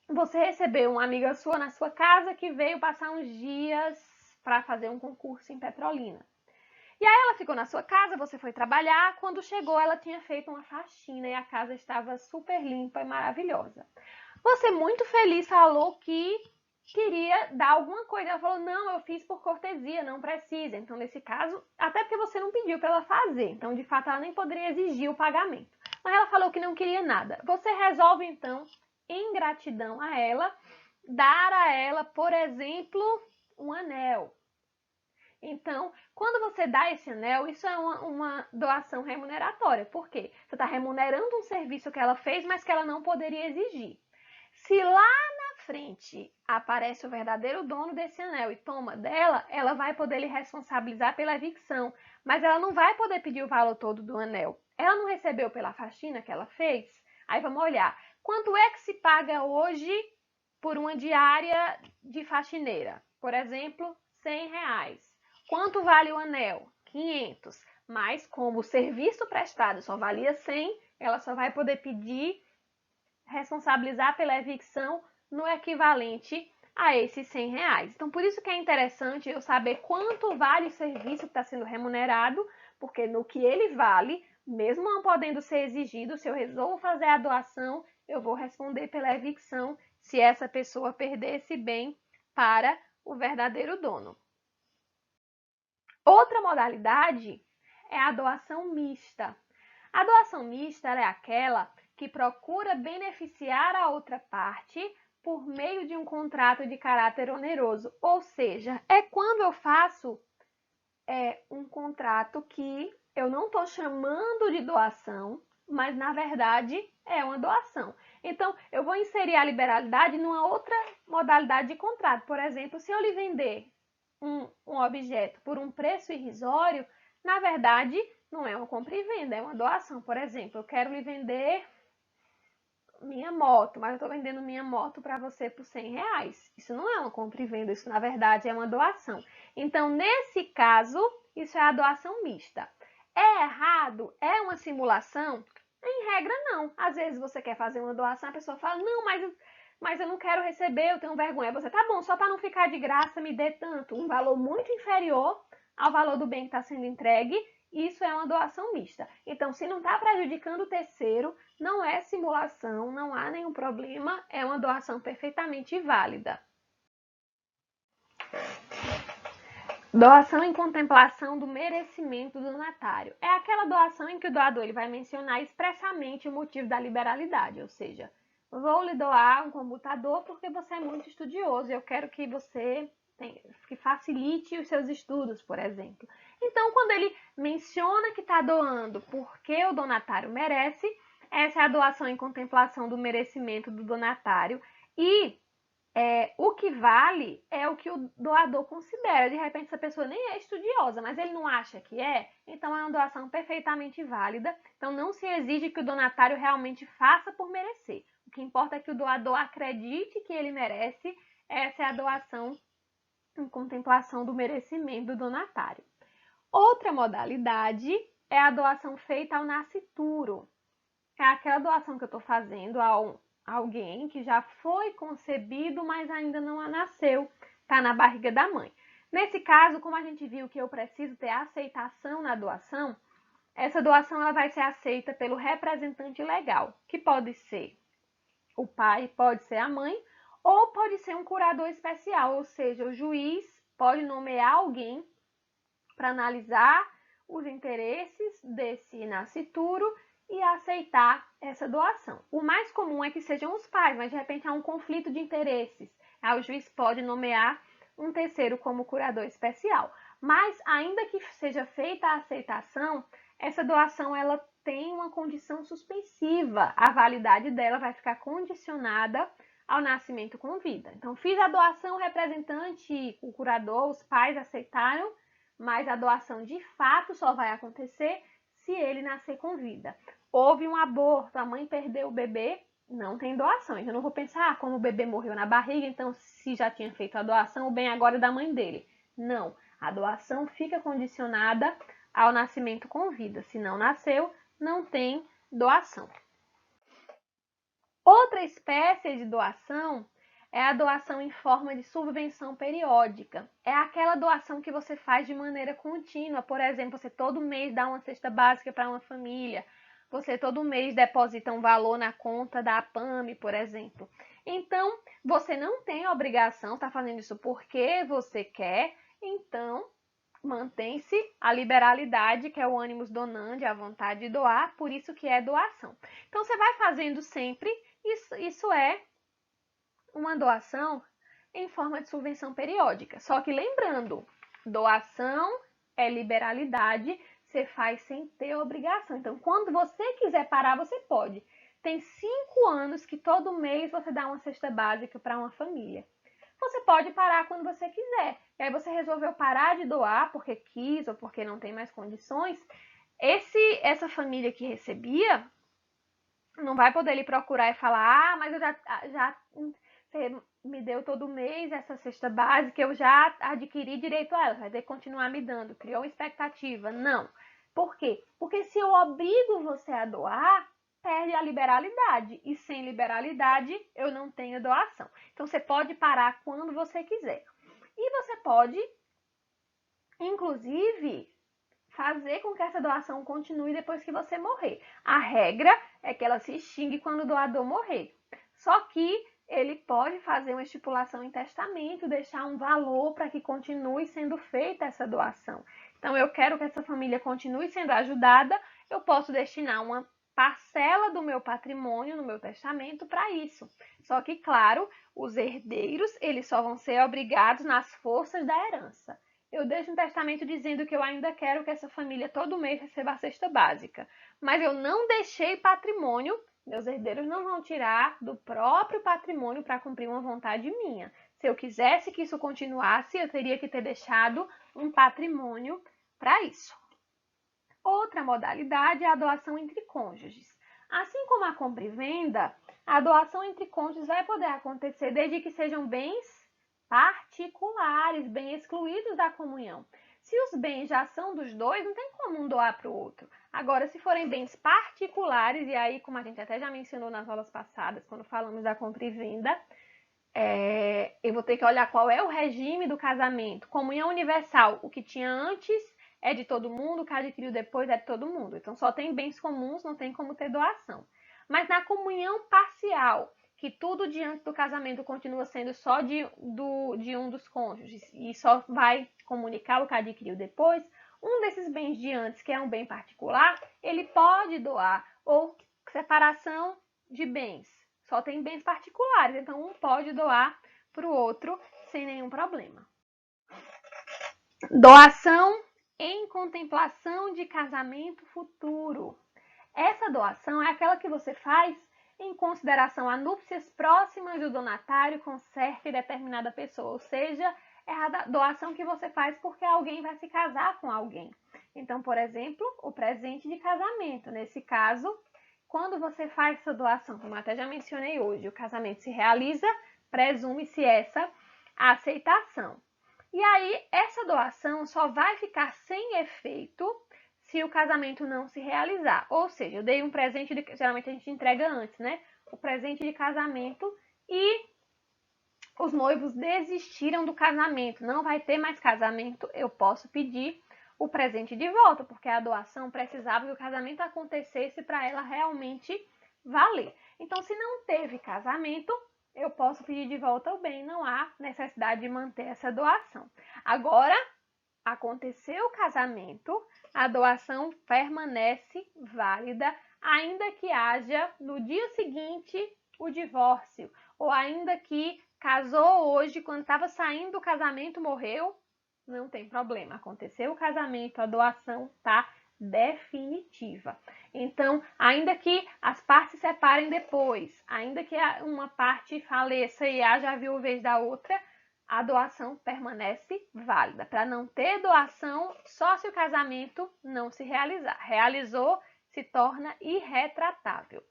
você recebeu uma amiga sua na sua casa que veio passar uns dias para fazer um concurso em Petrolina. E aí ela ficou na sua casa, você foi trabalhar, quando chegou ela tinha feito uma faxina e a casa estava super limpa e maravilhosa. Você muito feliz falou que queria dar alguma coisa. Ela falou, não, eu fiz por cortesia, não precisa. Então, nesse caso, até porque você não pediu para ela fazer. Então, de fato, ela nem poderia exigir o pagamento. Mas ela falou que não queria nada. Você resolve, então, em gratidão a ela, dar a ela, por exemplo, um anel. Então, quando você dá esse anel, isso é uma doação remuneratória. Por quê? Você está remunerando um serviço que ela fez, mas que ela não poderia exigir. Se lá na frente aparece o verdadeiro dono desse anel e toma dela, ela vai poder lhe responsabilizar pela evicção, mas ela não vai poder pedir o valor todo do anel. Ela não recebeu pela faxina que ela fez? Aí vamos olhar. Quanto é que se paga hoje por uma diária de faxineira? Por exemplo, R$100. Quanto vale o anel? 500. Mas como o serviço prestado só valia 100, ela só vai poder pedir responsabilizar pela evicção no equivalente a esses R$100. Então, por isso que é interessante eu saber quanto vale o serviço que está sendo remunerado, porque no que ele vale, mesmo não podendo ser exigido, se eu resolvo fazer a doação, eu vou responder pela evicção se essa pessoa perder esse bem para o verdadeiro dono. Outra modalidade é a doação mista. A doação mista é aquela que procura beneficiar a outra parte por meio de um contrato de caráter oneroso, ou seja, é quando eu faço um contrato que eu não estou chamando de doação, mas na verdade é uma doação. Então, eu vou inserir a liberalidade numa outra modalidade de contrato. Por exemplo, se eu lhe vender um objeto por um preço irrisório, na verdade, não é uma compra e venda, é uma doação. Por exemplo, eu quero lhe vender minha moto, mas eu estou vendendo minha moto para você por R$100. Isso não é uma compra e venda, isso na verdade é uma doação. Então, nesse caso, isso é a doação mista. É errado? É uma simulação? Em regra, não. Às vezes você quer fazer uma doação, a pessoa fala, não, mas eu não quero receber, eu tenho vergonha. Você, tá bom, só para não ficar de graça, me dê tanto, um valor muito inferior ao valor do bem que está sendo entregue. Isso é uma doação mista. Então, se não está prejudicando o terceiro, não é simulação, não há nenhum problema, é uma doação perfeitamente válida. Doação em contemplação do merecimento do donatário. É aquela doação em que o doador ele vai mencionar expressamente o motivo da liberalidade, ou seja, vou lhe doar um computador porque você é muito estudioso e eu quero que você que facilite os seus estudos, por exemplo. Então, quando ele menciona que está doando porque o donatário merece, essa é a doação em contemplação do merecimento do donatário e o que vale é o que o doador considera. De repente, essa pessoa nem é estudiosa, mas ele não acha que é, então é uma doação perfeitamente válida. Então, não se exige que o donatário realmente faça por merecer. O que importa é que o doador acredite que ele merece. Essa é a doação em contemplação do merecimento do donatário. Outra modalidade é a doação feita ao nascituro. É aquela doação que eu estou fazendo a alguém que já foi concebido, mas ainda não nasceu, está na barriga da mãe. Nesse caso, como a gente viu que eu preciso ter aceitação na doação, essa doação ela vai ser aceita pelo representante legal, que pode ser o pai, pode ser a mãe, ou pode ser um curador especial, ou seja, o juiz pode nomear alguém para analisar os interesses desse nascituro e aceitar essa doação. O mais comum é que sejam os pais, mas de repente há um conflito de interesses. Aí o juiz pode nomear um terceiro como curador especial. Mas ainda que seja feita a aceitação, essa doação ela tem uma condição suspensiva. A validade dela vai ficar condicionada ao nascimento com vida. Então, fiz a doação, o representante, o curador, os pais aceitaram, mas a doação de fato só vai acontecer se ele nascer com vida. Houve um aborto, a mãe perdeu o bebê, não tem doação. Então, eu não vou pensar, como o bebê morreu na barriga, então se já tinha feito a doação, o bem agora é da mãe dele. Não, a doação fica condicionada ao nascimento com vida. Se não nasceu, não tem doação. Outra espécie de doação é a doação em forma de subvenção periódica. É aquela doação que você faz de maneira contínua. Por exemplo, você todo mês dá uma cesta básica para uma família. Você todo mês deposita um valor na conta da APAME, por exemplo. Então, você não tem obrigação, está fazendo isso porque você quer. Então, mantém-se a liberalidade, que é o animus donandi, a vontade de doar, por isso que é doação. Então, você vai fazendo sempre, isso é uma doação em forma de subvenção periódica. Só que lembrando, doação é liberalidade, você faz sem ter obrigação. Então, quando você quiser parar, você pode. Tem 5 anos que todo mês você dá uma cesta básica para uma família. Você pode parar quando você quiser. E aí você resolveu parar de doar porque quis ou porque não tem mais condições. Essa família que recebia não vai poder lhe procurar e falar: ah, mas eu já você me deu todo mês essa cesta básica, eu já adquiri direito a ela, vai ter que continuar me dando. Criou uma expectativa? Não. Por quê? Porque se eu obrigo você a doar, perde a liberalidade. E sem liberalidade, eu não tenho doação. Então, você pode parar quando você quiser. E você pode, inclusive, fazer com que essa doação continue depois que você morrer. A regra é que ela se extingue quando o doador morrer. Só que ele pode fazer uma estipulação em testamento, deixar um valor para que continue sendo feita essa doação. Então, eu quero que essa família continue sendo ajudada, eu posso destinar uma parcela do meu patrimônio no meu testamento para isso. Só que, claro, os herdeiros, eles só vão ser obrigados nas forças da herança. Eu deixo um testamento dizendo que eu ainda quero que essa família todo mês receba a cesta básica, mas eu não deixei patrimônio, meus herdeiros não vão tirar do próprio patrimônio para cumprir uma vontade minha. Se eu quisesse que isso continuasse, eu teria que ter deixado um patrimônio para isso. Outra modalidade é a doação entre cônjuges. Assim como a compra e venda, a doação entre cônjuges vai poder acontecer desde que sejam bens particulares, bem excluídos da comunhão. Se os bens já são dos dois, não tem como um doar para o outro. Agora, se forem bens particulares, e aí, como a gente até já mencionou nas aulas passadas, quando falamos da compra e venda, eu vou ter que olhar qual é o regime do casamento. Comunhão universal, o que tinha antes é de todo mundo, o que adquiriu depois é de todo mundo. Então, só tem bens comuns, não tem como ter doação. Mas na comunhão parcial, que tudo diante do casamento continua sendo só de um dos cônjuges e só vai comunicar o que adquiriu depois, um desses bens de antes, que é um bem particular, ele pode doar, ou separação de bens. Só tem bens particulares, então um pode doar para o outro sem nenhum problema. Doação em contemplação de casamento futuro. Essa doação é aquela que você faz em consideração a núpcias próximas do donatário com certa e determinada pessoa, ou seja, é a doação que você faz porque alguém vai se casar com alguém. Então, por exemplo, o presente de casamento. Nesse caso, quando você faz essa doação, como eu até já mencionei hoje, o casamento se realiza, presume-se essa aceitação. E aí, essa doação só vai ficar sem efeito se o casamento não se realizar. Ou seja, eu dei um presente, geralmente a gente entrega antes, né? O presente de casamento e os noivos desistiram do casamento, não vai ter mais casamento, eu posso pedir o presente de volta, porque a doação precisava que o casamento acontecesse para ela realmente valer. Então, se não teve casamento, eu posso pedir de volta o bem, não há necessidade de manter essa doação. Agora, aconteceu o casamento, a doação permanece válida, ainda que haja no dia seguinte o divórcio, ou ainda que casou hoje, quando estava saindo do casamento, morreu, não tem problema. Aconteceu o casamento, a doação está definitiva. Então, ainda que as partes se separem depois, ainda que uma parte faleça e haja a viuvez da outra, a doação permanece válida. Para não ter doação, só se o casamento não se realizar. Realizou, se torna irretratável.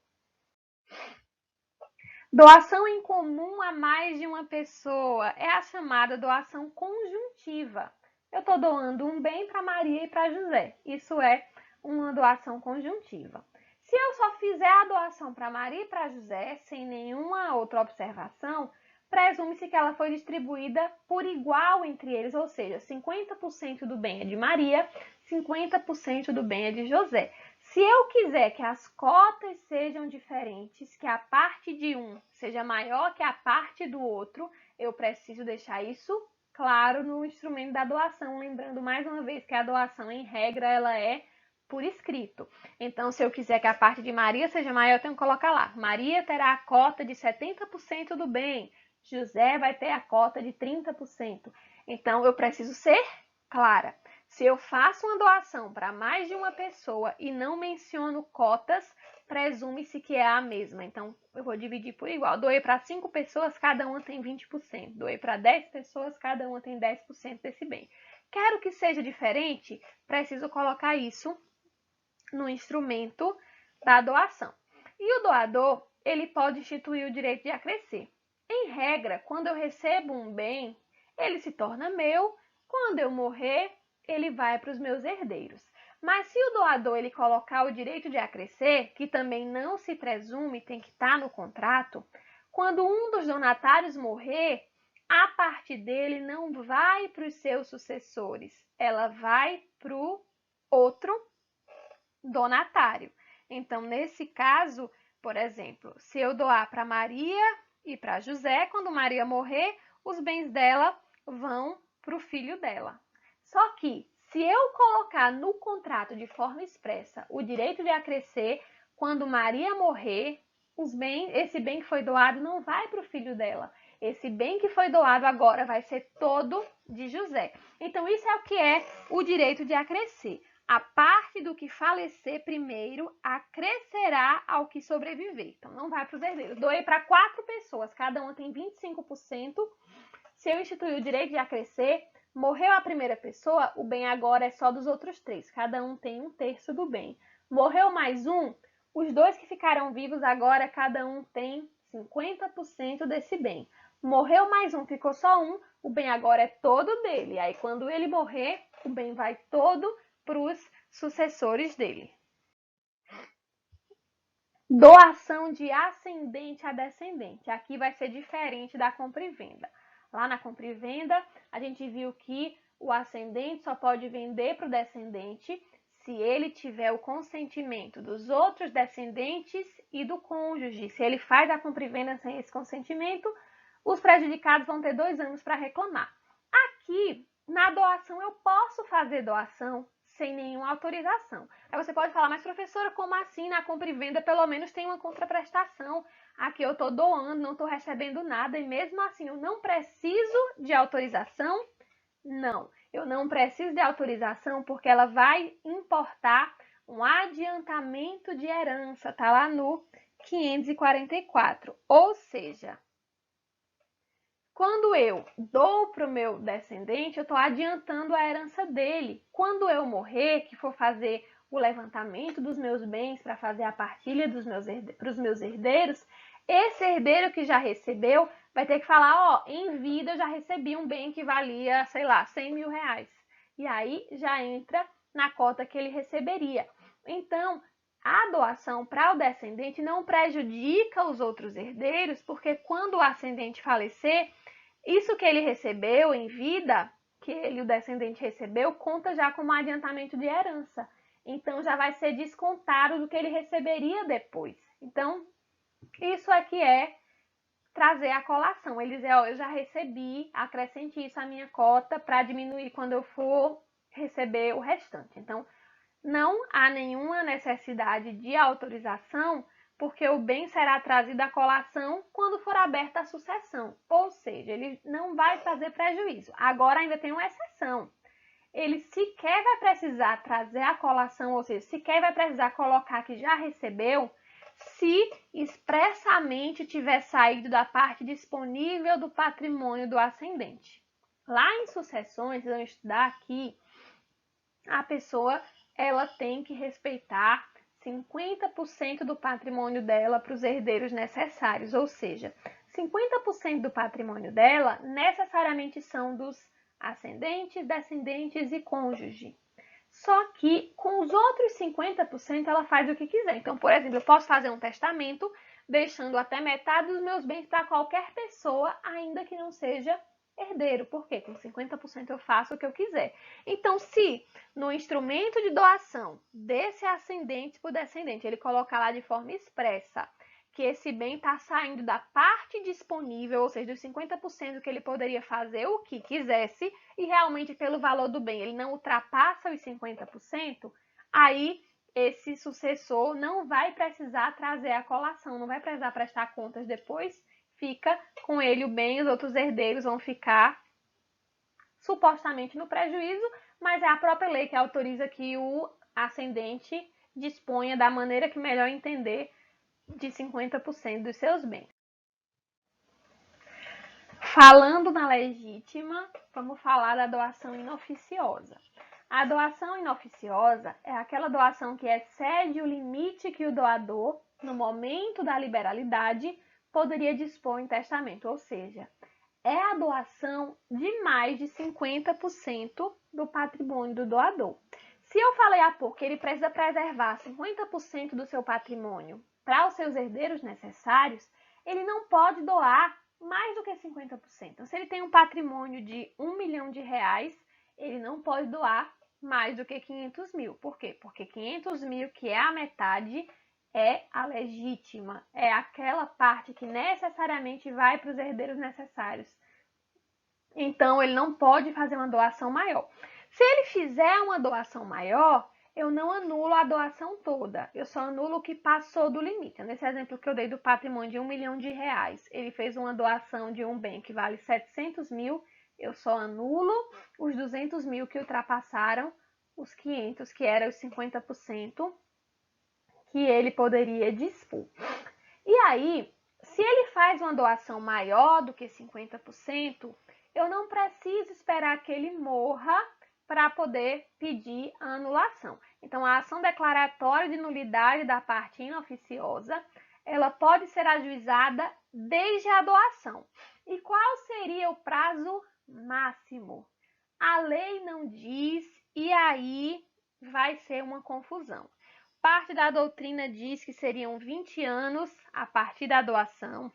Doação em comum a mais de uma pessoa é a chamada doação conjuntiva. Eu estou doando um bem para Maria e para José. Isso é uma doação conjuntiva. Se eu só fizer a doação para Maria e para José, sem nenhuma outra observação, presume-se que ela foi distribuída por igual entre eles, ou seja, 50% do bem é de Maria, 50% do bem é de José. Se eu quiser que as cotas sejam diferentes, que a parte de um seja maior que a parte do outro, eu preciso deixar isso claro no instrumento da doação, lembrando mais uma vez que a doação, em regra, ela é por escrito. Então, se eu quiser que a parte de Maria seja maior, eu tenho que colocar lá. Maria terá a cota de 70% do bem, José vai ter a cota de 30%. Então, eu preciso ser clara. Se eu faço uma doação para mais de uma pessoa e não menciono cotas, presume-se que é a mesma. Então, eu vou dividir por igual. Doei para 5 pessoas, cada uma tem 20%. Doei para 10 pessoas, cada uma tem 10% desse bem. Quero que seja diferente? Preciso colocar isso no instrumento da doação. E o doador, ele pode instituir o direito de acrescer. Em regra, quando eu recebo um bem, ele se torna meu. Quando eu morrer, ele vai para os meus herdeiros. Mas se o doador ele colocar o direito de acrescer, que também não se presume, tem que estar no contrato, quando um dos donatários morrer, a parte dele não vai para os seus sucessores, ela vai para o outro donatário. Então, nesse caso, por exemplo, se eu doar para Maria e para José, quando Maria morrer, os bens dela vão para o filho dela. Só que, se eu colocar no contrato de forma expressa o direito de acrescer, quando Maria morrer, esse bem que foi doado não vai para o filho dela. Esse bem que foi doado agora vai ser todo de José. Então, isso é o que é o direito de acrescer. A parte do que falecer primeiro acrescerá ao que sobreviver. Então, não vai para os herdeiros. Doei para 4 pessoas, cada uma tem 25%. Se eu instituir o direito de acrescer, morreu a primeira pessoa, o bem agora é só dos outros 3. Cada um tem 1/3 do bem. Morreu mais um, os 2 que ficaram vivos agora, cada um tem 50% desse bem. Morreu mais um, ficou só um, o bem agora é todo dele. Aí, quando ele morrer, o bem vai todo para os sucessores dele. Doação de ascendente a descendente. Aqui vai ser diferente da compra e venda. Lá na compra e venda, a gente viu que o ascendente só pode vender para o descendente se ele tiver o consentimento dos outros descendentes e do cônjuge. Se ele faz a compra e venda sem esse consentimento, os prejudicados vão ter 2 anos para reclamar. Aqui, na doação, eu posso fazer doação sem nenhuma autorização. Aí você pode falar, mas professora, como assim? Na compra e venda pelo menos tem uma contraprestação. Aqui eu estou doando, não estou recebendo nada e mesmo assim eu não preciso de autorização? Não, eu não preciso de autorização porque ela vai importar um adiantamento de herança, tá lá no 544. Ou seja, quando eu dou para o meu descendente, eu estou adiantando a herança dele. Quando eu morrer, que for fazer o levantamento dos meus bens para fazer a partilha para os meus herdeiros, esse herdeiro que já recebeu vai ter que falar, ó, em vida eu já recebi um bem que valia, sei lá, 100 mil reais. E aí já entra na cota que ele receberia. Então, a doação para o descendente não prejudica os outros herdeiros, porque quando o ascendente falecer, isso que ele recebeu em vida, que ele, o descendente recebeu, conta já como adiantamento de herança. Então, já vai ser descontado do que ele receberia depois. Então, isso aqui é trazer a colação. Ele diz, ó, eu já recebi, acrescente isso à minha cota para diminuir quando eu for receber o restante. Então, não há nenhuma necessidade de autorização, porque o bem será trazido à colação quando for aberta a sucessão. Ou seja, ele não vai trazer prejuízo. Agora ainda tem uma exceção. Ele sequer vai precisar trazer a colação, ou seja, sequer vai precisar colocar que já recebeu, se expressamente tiver saído da parte disponível do patrimônio do ascendente. Lá em sucessões, vamos estudar aqui, a pessoa ela tem que respeitar 50% do patrimônio dela para os herdeiros necessários, ou seja, 50% do patrimônio dela necessariamente são dos ascendentes, descendentes e cônjuge. Só que com os outros 50% ela faz o que quiser. Então, por exemplo, eu posso fazer um testamento deixando até metade dos meus bens para qualquer pessoa, ainda que não seja herdeiro. Por quê? Com 50% eu faço o que eu quiser. Então, se no instrumento de doação desse ascendente para o descendente, ele colocar lá de forma expressa que esse bem está saindo da parte disponível, ou seja, dos 50% que ele poderia fazer o que quisesse, e realmente pelo valor do bem ele não ultrapassa os 50%, aí esse sucessor não vai precisar trazer a colação, não vai precisar prestar contas depois, fica com ele o bem, os outros herdeiros vão ficar supostamente no prejuízo, mas é a própria lei que autoriza que o ascendente disponha da maneira que melhor entender de 50% dos seus bens. Falando na legítima, vamos falar da doação inoficiosa. A doação inoficiosa é aquela doação que excede o limite que o doador, no momento da liberalidade, poderia dispor em testamento, ou seja, é a doação de mais de 50% do patrimônio do doador. Se eu falei há pouco que ele precisa preservar 50% do seu patrimônio para os seus herdeiros necessários, ele não pode doar mais do que 50%. Então, se ele tem um patrimônio de R$1 milhão, ele não pode doar mais do que 500 mil. Por quê? Porque 500 mil, que é a metade, é a legítima. É aquela parte que necessariamente vai para os herdeiros necessários. Então, ele não pode fazer uma doação maior. Se ele fizer uma doação maior, eu não anulo a doação toda. Eu só anulo o que passou do limite. Nesse exemplo que eu dei do patrimônio de R$1 milhão, ele fez uma doação de um bem que vale 700 mil, eu só anulo os 200 mil que ultrapassaram os 500, que era os 50% que ele poderia dispor. E aí, se ele faz uma doação maior do que 50%, eu não preciso esperar que ele morra para poder pedir a anulação. Então, a ação declaratória de nulidade da parte inoficiosa, ela pode ser ajuizada desde a doação. E qual seria o prazo máximo? A lei não diz e aí vai ser uma confusão. Parte da doutrina diz que seriam 20 anos a partir da doação.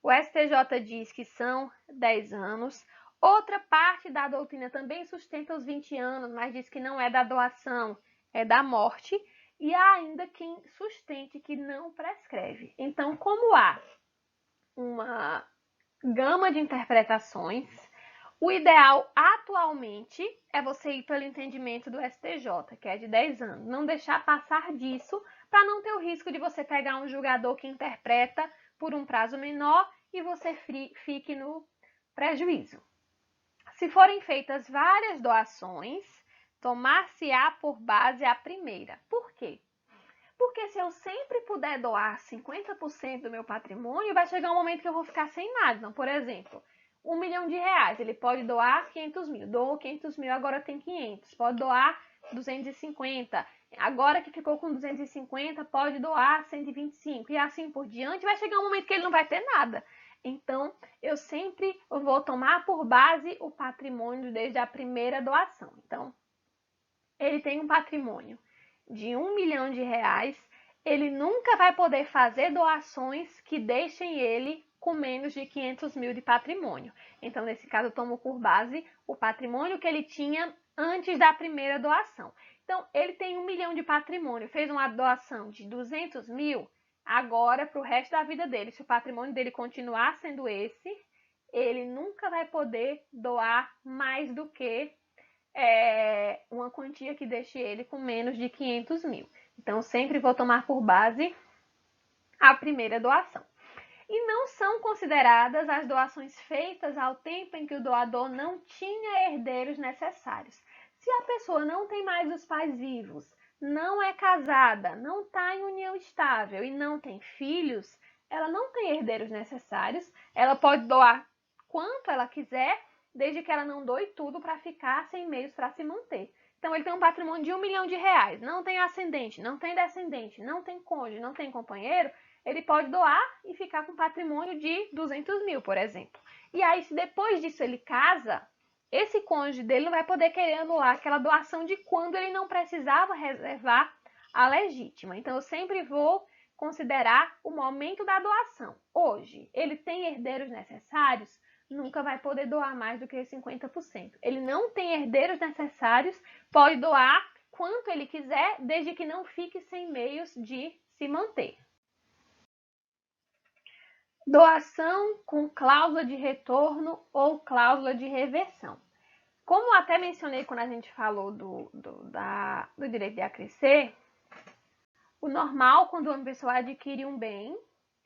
O STJ diz que são 10 anos. Outra parte da doutrina também sustenta os 20 anos, mas diz que não é da doação, é da morte. E há ainda quem sustente que não prescreve. Então, como há uma gama de interpretações, o ideal atualmente é você ir pelo entendimento do STJ, que é de 10 anos. Não deixar passar disso para não ter o risco de você pegar um julgador que interpreta por um prazo menor e você fique no prejuízo. Se forem feitas várias doações, tomar-se-á por base a primeira. Por quê? Porque se eu sempre puder doar 50% do meu patrimônio, vai chegar um momento que eu vou ficar sem nada. Então, por exemplo, R$1 milhão, ele pode doar 500 mil. Doou 500 mil, agora tem 500. Pode doar 250. Agora que ficou com 250, pode doar 125. E assim por diante, vai chegar um momento que ele não vai ter nada. Então, eu sempre vou tomar por base o patrimônio desde a primeira doação. Então, ele tem um patrimônio de R$1 milhão, ele nunca vai poder fazer doações que deixem ele com menos de 500 mil de patrimônio. Então, nesse caso, eu tomo por base o patrimônio que ele tinha antes da primeira doação. Então, ele tem R$1 milhão de patrimônio, fez uma doação de 200 mil, agora, para o resto da vida dele, se o patrimônio dele continuar sendo esse, ele nunca vai poder doar mais do que uma quantia que deixe ele com menos de 500 mil. Então, sempre vou tomar por base a primeira doação. E não são consideradas as doações feitas ao tempo em que o doador não tinha herdeiros necessários. Se a pessoa não tem mais os pais vivos, não é casada, não está em união estável e não tem filhos, ela não tem herdeiros necessários, ela pode doar quanto ela quiser, desde que ela não doe tudo para ficar sem meios para se manter. Então, ele tem um patrimônio de R$1 milhão, não tem ascendente, não tem descendente, não tem cônjuge, não tem companheiro, ele pode doar e ficar com patrimônio de 200 mil, por exemplo. E aí, se depois disso ele casa, esse cônjuge dele não vai poder querer anular aquela doação de quando ele não precisava reservar a legítima. Então, eu sempre vou considerar o momento da doação. Hoje, ele tem herdeiros necessários? Nunca vai poder doar mais do que 50%. Ele não tem herdeiros necessários, pode doar quanto ele quiser, desde que não fique sem meios de se manter. Doação com cláusula de retorno ou cláusula de reversão. Como até mencionei quando a gente falou do direito de acrescer, o normal quando uma pessoa adquire um bem,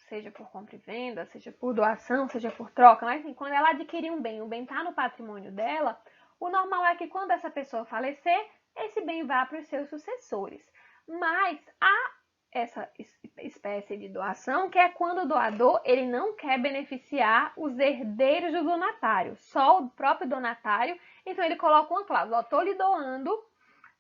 seja por compra e venda, seja por doação, seja por troca, mas assim, quando ela adquirir um bem, o bem está no patrimônio dela, o normal é que quando essa pessoa falecer, esse bem vá para os seus sucessores. Mas há essa espécie de doação, que é quando o doador ele não quer beneficiar os herdeiros do donatário, só o próprio donatário, então ele coloca uma cláusula, estou lhe doando,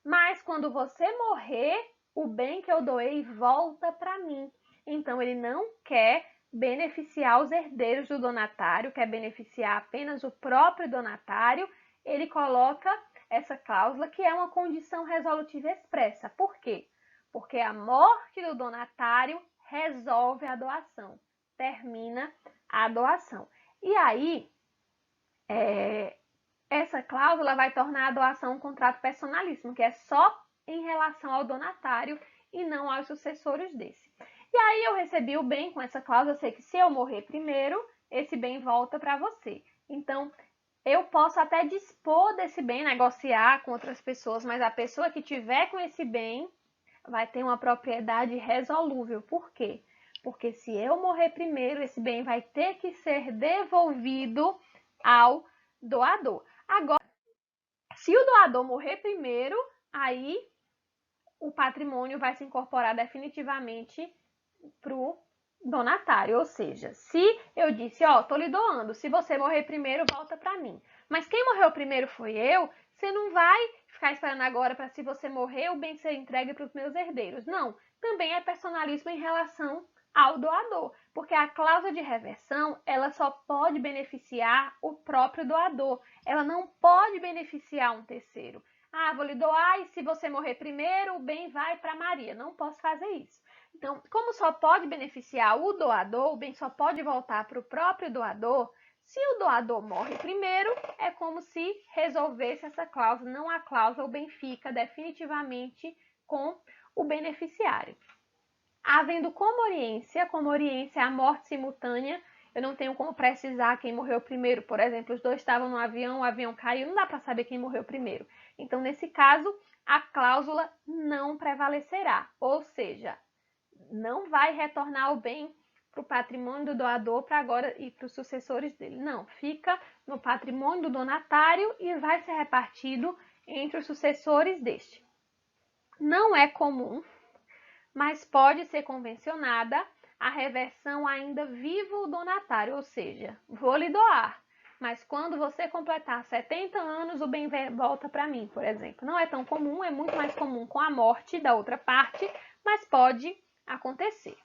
mas quando você morrer, o bem que eu doei volta para mim. Então ele não quer beneficiar os herdeiros do donatário, quer beneficiar apenas o próprio donatário, ele coloca essa cláusula que é uma condição resolutiva expressa. Por quê? Porque a morte do donatário resolve a doação, termina a doação. E aí, essa cláusula vai tornar a doação um contrato personalíssimo, que é só em relação ao donatário e não aos sucessores desse. E aí eu recebi o bem com essa cláusula, eu sei que se eu morrer primeiro, esse bem volta para você. Então, eu posso até dispor desse bem, negociar com outras pessoas, mas a pessoa que tiver com esse bem vai ter uma propriedade resolúvel. Por quê? Porque se eu morrer primeiro, esse bem vai ter que ser devolvido ao doador. Agora, se o doador morrer primeiro, aí o patrimônio vai se incorporar definitivamente para o donatário. Ou seja, se eu disse, ó, tô lhe doando, se você morrer primeiro, volta para mim. Mas quem morreu primeiro foi eu, você não vai ficar esperando agora para, se você morrer, o bem ser entregue para os meus herdeiros. Não, também é personalismo em relação ao doador, porque a cláusula de reversão, ela só pode beneficiar o próprio doador, ela não pode beneficiar um terceiro. Ah, vou lhe doar e se você morrer primeiro, o bem vai para Maria. Não posso fazer isso. Então, como só pode beneficiar o doador, o bem só pode voltar para o próprio doador, se o doador morre primeiro, é como se resolvesse essa cláusula. Não há cláusula, o bem fica definitivamente com o beneficiário. Havendo comoriência a morte simultânea, eu não tenho como precisar quem morreu primeiro. Por exemplo, os dois estavam no avião, o avião caiu, não dá para saber quem morreu primeiro. Então, nesse caso, a cláusula não prevalecerá, ou seja, não vai retornar o bem para o patrimônio do doador para agora e para os sucessores dele. Não, fica no patrimônio do donatário e vai ser repartido entre os sucessores deste. Não é comum, mas pode ser convencionada a reversão ainda vivo o donatário, ou seja, vou lhe doar, mas quando você completar 70 anos, o bem volta para mim, por exemplo. Não é tão comum, é muito mais comum com a morte da outra parte, mas pode acontecer.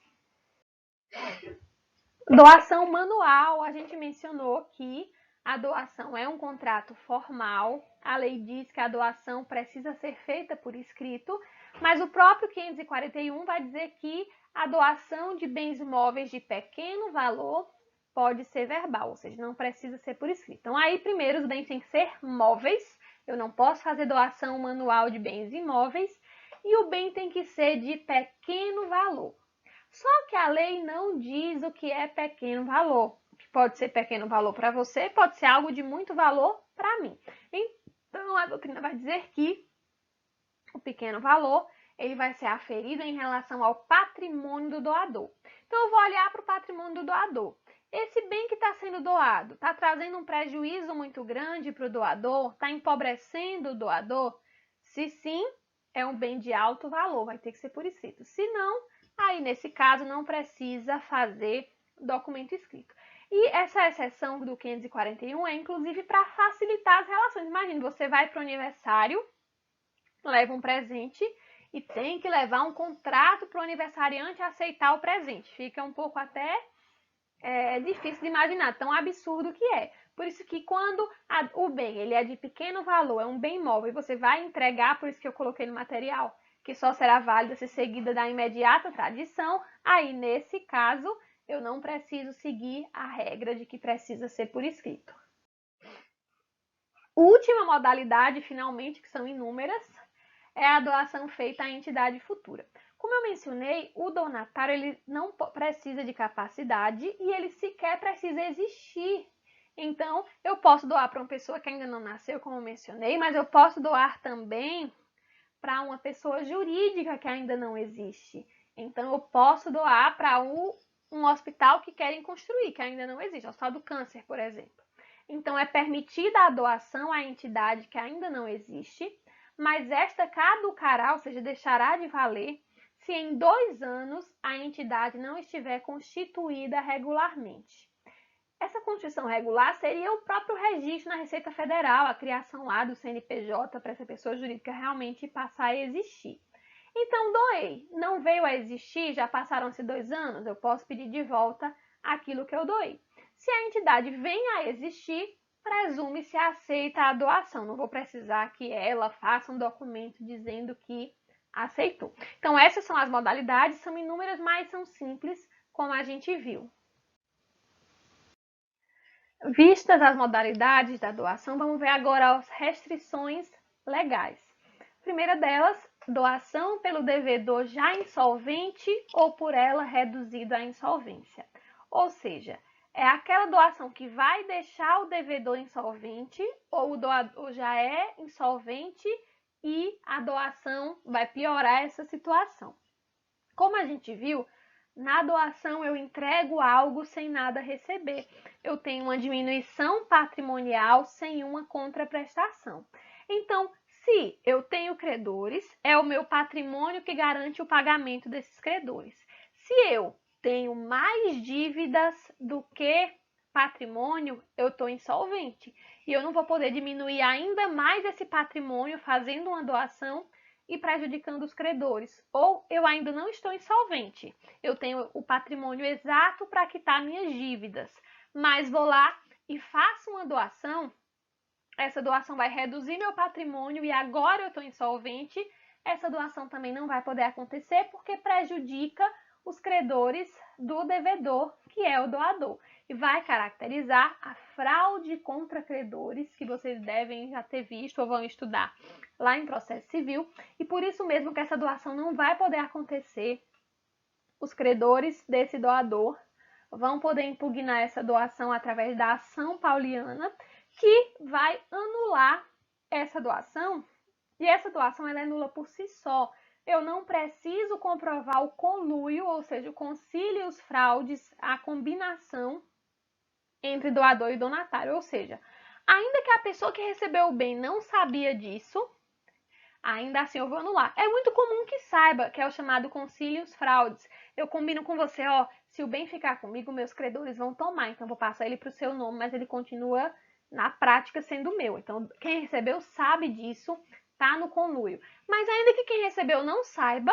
Doação manual, a gente mencionou que a doação é um contrato formal, a lei diz que a doação precisa ser feita por escrito, mas o próprio 541 vai dizer que a doação de bens móveis de pequeno valor pode ser verbal, ou seja, não precisa ser por escrito. Então, aí, primeiro, os bens têm que ser móveis, eu não posso fazer doação manual de bens imóveis, e o bem tem que ser de pequeno valor. Só que a lei não diz o que é pequeno valor. Que pode ser pequeno valor para você, pode ser algo de muito valor para mim. Então, a doutrina vai dizer que o pequeno valor ele vai ser aferido em relação ao patrimônio do doador. Então, eu vou olhar para o patrimônio do doador. Esse bem que está sendo doado está trazendo um prejuízo muito grande para o doador? Está empobrecendo o doador? Se sim, é um bem de alto valor, vai ter que ser por escrito. Se não, aí nesse caso não precisa fazer documento escrito. E essa exceção do 541 é inclusive para facilitar as relações. Imagina, você vai para o aniversário, leva um presente e tem que levar um contrato para o aniversariante aceitar o presente. Fica um pouco até difícil de imaginar, tão absurdo que é. Por isso que quando o bem ele é de pequeno valor, é um bem móvel, e você vai entregar, por isso que eu coloquei no material, que só será válida se seguida da imediata tradição, aí nesse caso eu não preciso seguir a regra de que precisa ser por escrito. Última modalidade, finalmente, que são inúmeras, é a doação feita à entidade futura. Como eu mencionei, o donatário ele não precisa de capacidade e ele sequer precisa existir. Então, eu posso doar para uma pessoa que ainda não nasceu, como eu mencionei, mas eu posso doar também para uma pessoa jurídica que ainda não existe. Então, eu posso doar para um hospital que querem construir, que ainda não existe, o Hospital do Câncer, por exemplo. Então, é permitida a doação à entidade que ainda não existe, mas esta caducará, ou seja, deixará de valer, se em 2 anos a entidade não estiver constituída regularmente. Essa constituição regular seria o próprio registro na Receita Federal, a criação lá do CNPJ para essa pessoa jurídica realmente passar a existir. Então, doei, não veio a existir, já passaram-se 2 anos, eu posso pedir de volta aquilo que eu doei. Se a entidade vem a existir, presume-se aceita a doação. Não vou precisar que ela faça um documento dizendo que aceitou. Então, essas são as modalidades, são inúmeras, mas são simples, como a gente viu. Vistas as modalidades da doação, vamos ver agora as restrições legais. A primeira delas, doação pelo devedor já insolvente ou por ela reduzido à insolvência. Ou seja, é aquela doação que vai deixar o devedor insolvente ou o doador já é insolvente e a doação vai piorar essa situação. Como a gente viu, na doação eu entrego algo sem nada receber. Eu tenho uma diminuição patrimonial sem uma contraprestação. Então, se eu tenho credores, é o meu patrimônio que garante o pagamento desses credores. Se eu tenho mais dívidas do que patrimônio, eu estou insolvente. E eu não vou poder diminuir ainda mais esse patrimônio fazendo uma doação e prejudicando os credores. Ou eu ainda não estou insolvente, eu tenho o patrimônio exato para quitar minhas dívidas, mas vou lá e faço uma doação, essa doação vai reduzir meu patrimônio e agora eu estou insolvente, essa doação também não vai poder acontecer porque prejudica os credores do devedor, que é o doador, e vai caracterizar a fraude contra credores, que vocês devem já ter visto ou vão estudar lá em processo civil, e por isso mesmo que essa doação não vai poder acontecer. Os credores desse doador vão poder impugnar essa doação através da ação pauliana, que vai anular essa doação, e essa doação ela é nula por si só. Eu não preciso comprovar o conluio, ou seja, o concílio e os fraudes, a combinação entre doador e donatário. Ou seja, ainda que a pessoa que recebeu o bem não sabia disso, ainda assim eu vou anular. É muito comum que saiba, que é o chamado concílios fraudes. Eu combino com você, ó, se o bem ficar comigo, meus credores vão tomar, então eu vou passar ele para o seu nome, mas ele continua na prática sendo meu. Então, quem recebeu sabe disso, tá no conluio. Mas ainda que quem recebeu não saiba,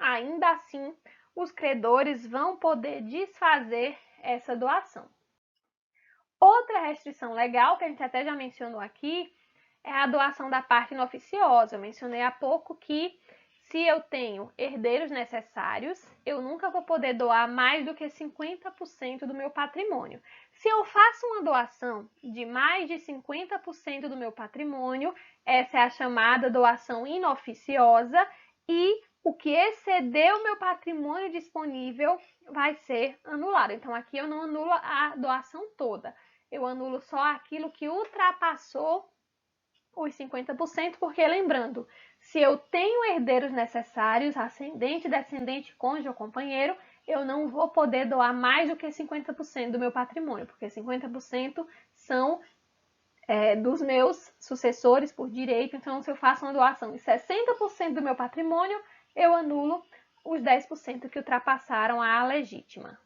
ainda assim os credores vão poder desfazer essa doação. Outra restrição legal, que a gente até já mencionou aqui, é a doação da parte inoficiosa. Eu mencionei há pouco que se eu tenho herdeiros necessários, eu nunca vou poder doar mais do que 50% do meu patrimônio. Se eu faço uma doação de mais de 50% do meu patrimônio, essa é a chamada doação inoficiosa e o que exceder o meu patrimônio disponível vai ser anulado. Então, aqui eu não anulo a doação toda, eu anulo só aquilo que ultrapassou os 50%, porque lembrando, se eu tenho herdeiros necessários, ascendente, descendente, cônjuge ou companheiro, eu não vou poder doar mais do que 50% do meu patrimônio, porque 50% são dos meus sucessores por direito. Então, se eu faço uma doação de 60% do meu patrimônio, eu anulo os 10% que ultrapassaram a legítima.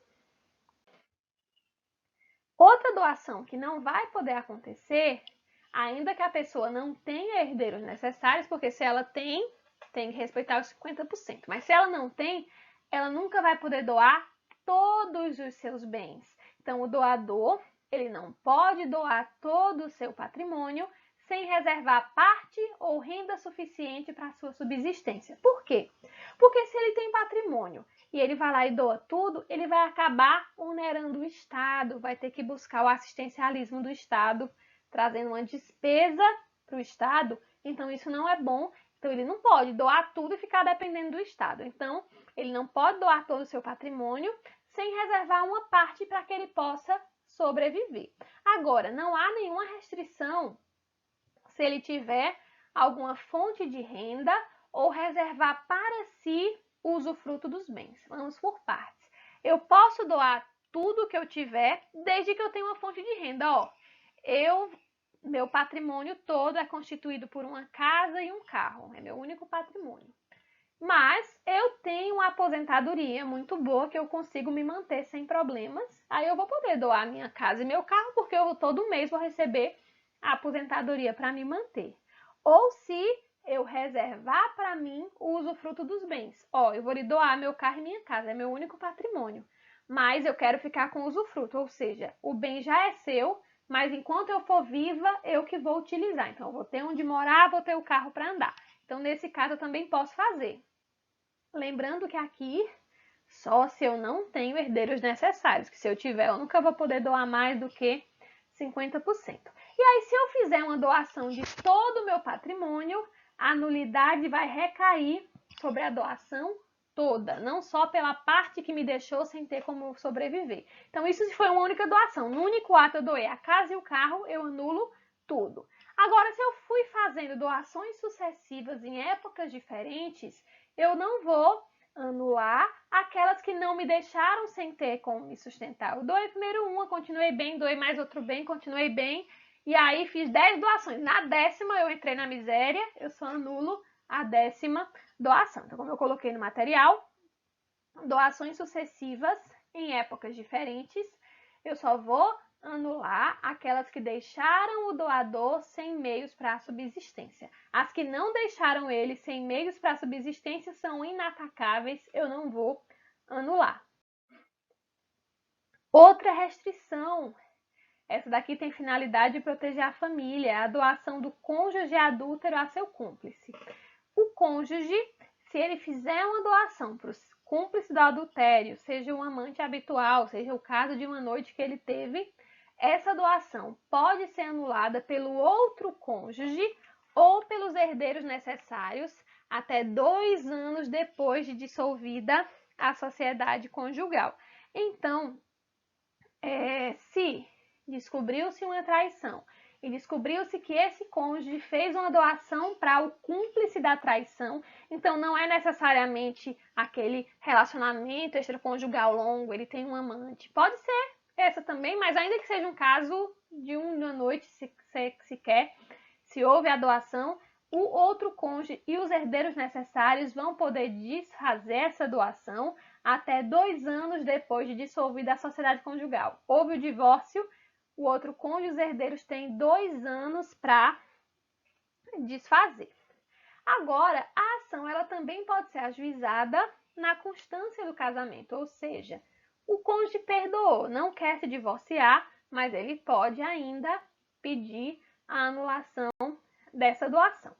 Outra doação que não vai poder acontecer, ainda que a pessoa não tenha herdeiros necessários, porque se ela tem que respeitar os 50%. Mas se ela não tem, ela nunca vai poder doar todos os seus bens. Então, o doador, ele não pode doar todo o seu patrimônio sem reservar parte ou renda suficiente para a sua subsistência. Por quê? Porque se ele tem patrimônio e ele vai lá e doa tudo, ele vai acabar onerando o Estado, vai ter que buscar o assistencialismo do Estado, trazendo uma despesa para o Estado. Então, isso não é bom. Então, ele não pode doar tudo e ficar dependendo do Estado. Então, ele não pode doar todo o seu patrimônio sem reservar uma parte para que ele possa sobreviver. Agora, não há nenhuma restrição se ele tiver alguma fonte de renda ou reservar para si o usufruto dos bens. Vamos por partes. Eu posso doar tudo que eu tiver, desde que eu tenha uma fonte de renda. Ó, meu patrimônio todo é constituído por uma casa e um carro. É meu único patrimônio. Mas eu tenho uma aposentadoria muito boa que eu consigo me manter sem problemas. Aí eu vou poder doar minha casa e meu carro, porque eu todo mês vou receber a aposentadoria para me manter. Ou se eu reservar para mim o usufruto dos bens. Ó, eu vou lhe doar meu carro e minha casa, é meu único patrimônio. Mas eu quero ficar com o usufruto, ou seja, o bem já é seu, mas enquanto eu for viva, eu que vou utilizar. Então, eu vou ter onde morar, vou ter o carro para andar. Então, nesse caso, eu também posso fazer. Lembrando que aqui Só se eu não tenho herdeiros necessários, que se eu tiver, eu nunca vou poder doar mais do que 50%. E aí, se eu fizer uma doação de todo o meu patrimônio, a nulidade vai recair sobre a doação toda, não só pela parte que me deixou sem ter como sobreviver. Então, isso foi uma única doação. No único ato eu doei a casa e o carro, eu anulo tudo. Agora, se eu fui fazendo doações sucessivas em épocas diferentes, eu não vou anular aquelas que não me deixaram sem ter como me sustentar. Eu doei primeiro uma, continuei bem, doei mais outro bem, continuei bem, e aí fiz 10 doações. Na 10ª eu entrei na miséria, eu só anulo a 10ª doação. Então, como eu coloquei no material, doações sucessivas em épocas diferentes, eu só vou anular aquelas que deixaram o doador sem meios para a subsistência. As que não deixaram ele sem meios para a subsistência são inatacáveis, eu não vou anular. Outra restrição, essa daqui tem finalidade de proteger a família, a doação do cônjuge adúltero a seu cúmplice. O cônjuge, se ele fizer uma doação para o cúmplice do adultério, seja um amante habitual, seja o caso de uma noite que ele teve, essa doação pode ser anulada pelo outro cônjuge ou pelos herdeiros necessários até 2 anos depois de dissolvida a sociedade conjugal. Então, se descobriu-se uma traição e descobriu-se que esse cônjuge fez uma doação para o cúmplice da traição, então não é necessariamente aquele relacionamento extraconjugal longo, ele tem um amante. Pode ser essa também, mas ainda que seja um caso de uma noite sequer, se houve a doação, o outro cônjuge e os herdeiros necessários vão poder desfazer essa doação até 2 anos depois de dissolvida a sociedade conjugal. Houve o divórcio, o outro cônjuge e os herdeiros têm 2 anos para desfazer. Agora, a ação ela também pode ser ajuizada na constância do casamento, ou seja, o cônjuge perdoou, não quer se divorciar, mas ele pode ainda pedir a anulação dessa doação.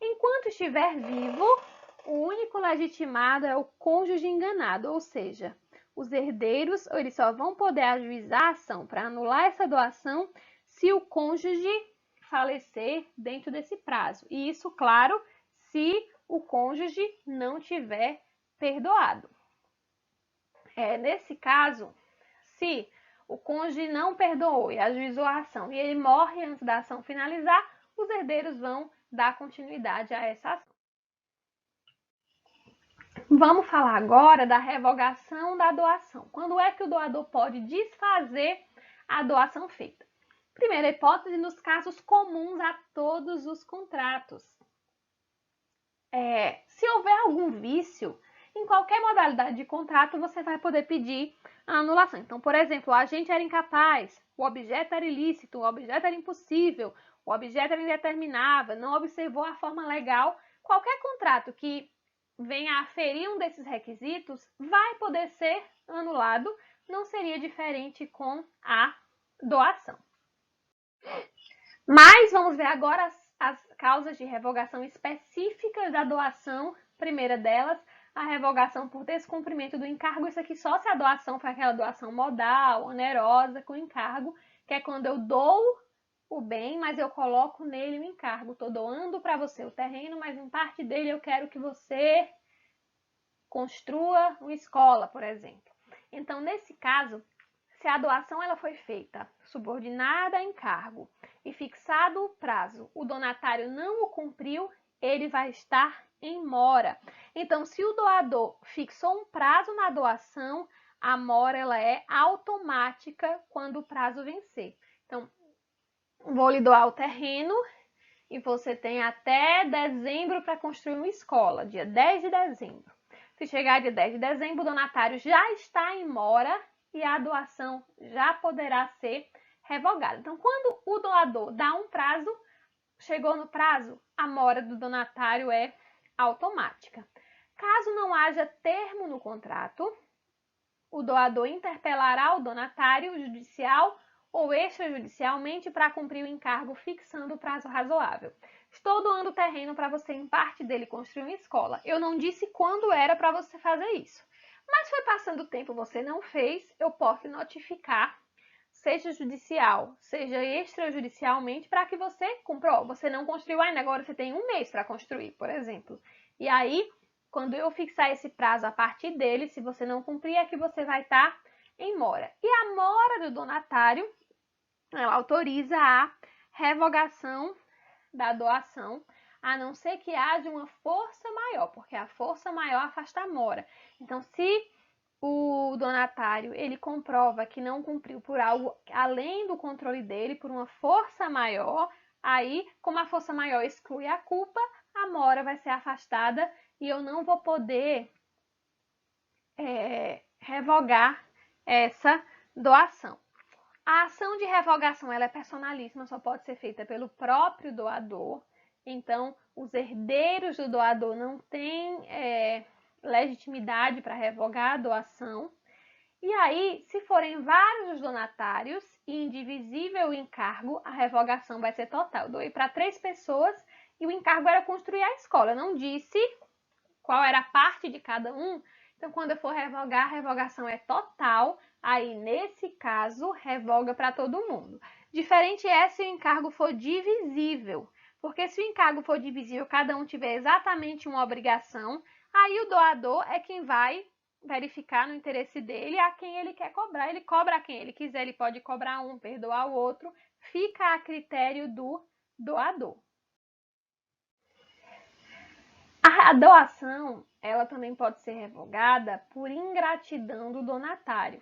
Enquanto estiver vivo, o único legitimado é o cônjuge enganado, ou seja, os herdeiros eles só vão poder ajuizar a ação para anular essa doação se o cônjuge falecer dentro desse prazo. E isso, claro, se o cônjuge não tiver perdoado. Nesse caso, se o cônjuge não perdoou e ajuizou a ação e ele morre antes da ação finalizar, os herdeiros vão dar continuidade a essa ação. Vamos falar agora da revogação da doação. Quando é que o doador pode desfazer a doação feita? Primeira hipótese, nos casos comuns a todos os contratos. Se houver algum vício, em qualquer modalidade de contrato, você vai poder pedir a anulação. Então, por exemplo, o agente era incapaz, o objeto era ilícito, o objeto era impossível, o objeto era indeterminável, não observou a forma legal. Qualquer contrato que venha a ferir um desses requisitos vai poder ser anulado, não seria diferente com a doação. Mas vamos ver agora as causas de revogação específicas da doação. Primeira delas, a revogação por descumprimento do encargo. Isso aqui só se a doação for aquela doação modal, onerosa, com encargo, que é quando eu dou o bem, mas eu coloco nele o encargo. Estou doando para você o terreno, mas em parte dele eu quero que você construa uma escola, por exemplo. Então, nesse caso, se a doação ela foi feita subordinada a encargo e fixado o prazo, o donatário não o cumpriu, ele vai estar em mora. Então, se o doador fixou um prazo na doação, a mora ela é automática quando o prazo vencer. Então, vou lhe doar o terreno e você tem até dezembro para construir uma escola, dia 10 de dezembro. Se chegar dia 10 de dezembro, o donatário já está em mora e a doação já poderá ser revogada. Então, quando o doador dá um prazo, chegou no prazo, a mora do donatário é automática. Caso não haja termo no contrato, o doador interpelará o donatário judicial ou extrajudicialmente para cumprir o encargo fixando o prazo razoável. Estou doando terreno para você, em parte dele, construir uma escola. Eu não disse quando era para você fazer isso, Mas foi passando o tempo, você não fez, eu posso notificar, seja judicial, seja extrajudicialmente, para que você cumpra. Você não construiu ainda, agora você tem um mês para construir, por exemplo. E aí, quando eu fixar esse prazo a partir dele, se você não cumprir, é que você vai estar em mora. E a mora do donatário, ela autoriza a revogação da doação, a não ser que haja uma força maior, porque a força maior afasta a mora. Então, se o donatário ele comprova que não cumpriu por algo além do controle dele, por uma força maior, aí, como a força maior exclui a culpa, a mora vai ser afastada e eu não vou poder revogar essa doação. A ação de revogação ela é personalíssima, só pode ser feita pelo próprio doador. Então, os herdeiros do doador não têm legitimidade para revogar a doação. E aí, se forem vários os donatários e indivisível o encargo, a revogação vai ser total. Eu doei para 3 pessoas e o encargo era construir a escola. Eu não disse qual era a parte de cada um. Então, quando eu for revogar, a revogação é total. Aí, nesse caso, revoga para todo mundo. Diferente é se o encargo for divisível. Porque se o encargo for divisível, cada um tiver exatamente uma obrigação, aí o doador é quem vai verificar no interesse dele a quem ele quer cobrar. Ele cobra a quem ele quiser, ele pode cobrar um, perdoar o outro. Fica a critério do doador. A doação, ela também pode ser revogada por ingratidão do donatário.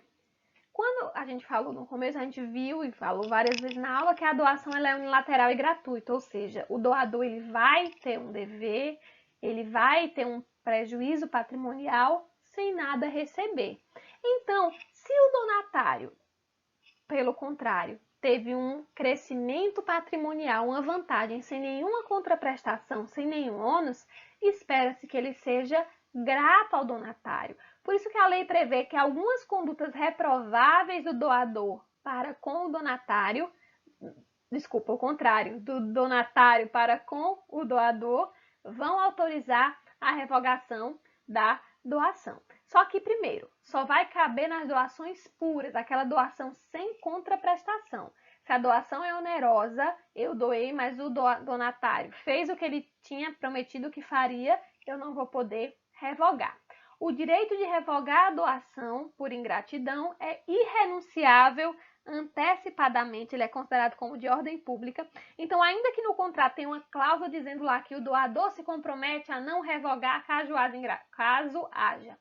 Quando a gente falou no começo, a gente viu e falou várias vezes na aula que a doação ela é unilateral e gratuita, ou seja, o doador ele vai ter um dever, ele vai ter um prejuízo patrimonial sem nada receber. Então, se o donatário, pelo contrário, teve um crescimento patrimonial, uma vantagem sem nenhuma contraprestação, sem nenhum ônus, espera-se que ele seja grato ao donatário. Por isso que a lei prevê que algumas condutas reprováveis do doador para com o donatário, desculpa, o contrário, do donatário para com o doador, vão autorizar a revogação da doação. Só que, primeiro, só vai caber nas doações puras, aquela doação sem contraprestação. Se a doação é onerosa, eu doei, mas o donatário fez o que ele tinha prometido que faria, eu não vou poder revogar. O direito de revogar a doação por ingratidão é irrenunciável antecipadamente, ele é considerado como de ordem pública. Então, ainda que no contrato tenha uma cláusula dizendo lá que o doador se compromete a não revogar caso haja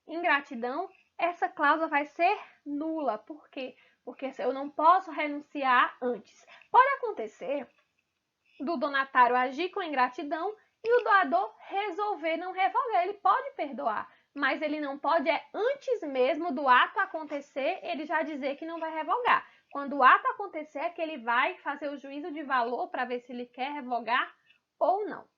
ingratidão, essa cláusula vai ser nula. Por quê? Porque eu não posso renunciar antes. Pode acontecer do donatário agir com ingratidão e o doador resolver não revogar. Ele pode perdoar, mas ele não pode, antes mesmo do ato acontecer, ele já dizer que não vai revogar. Quando o ato acontecer, é que ele vai fazer o juízo de valor para ver se ele quer revogar ou não.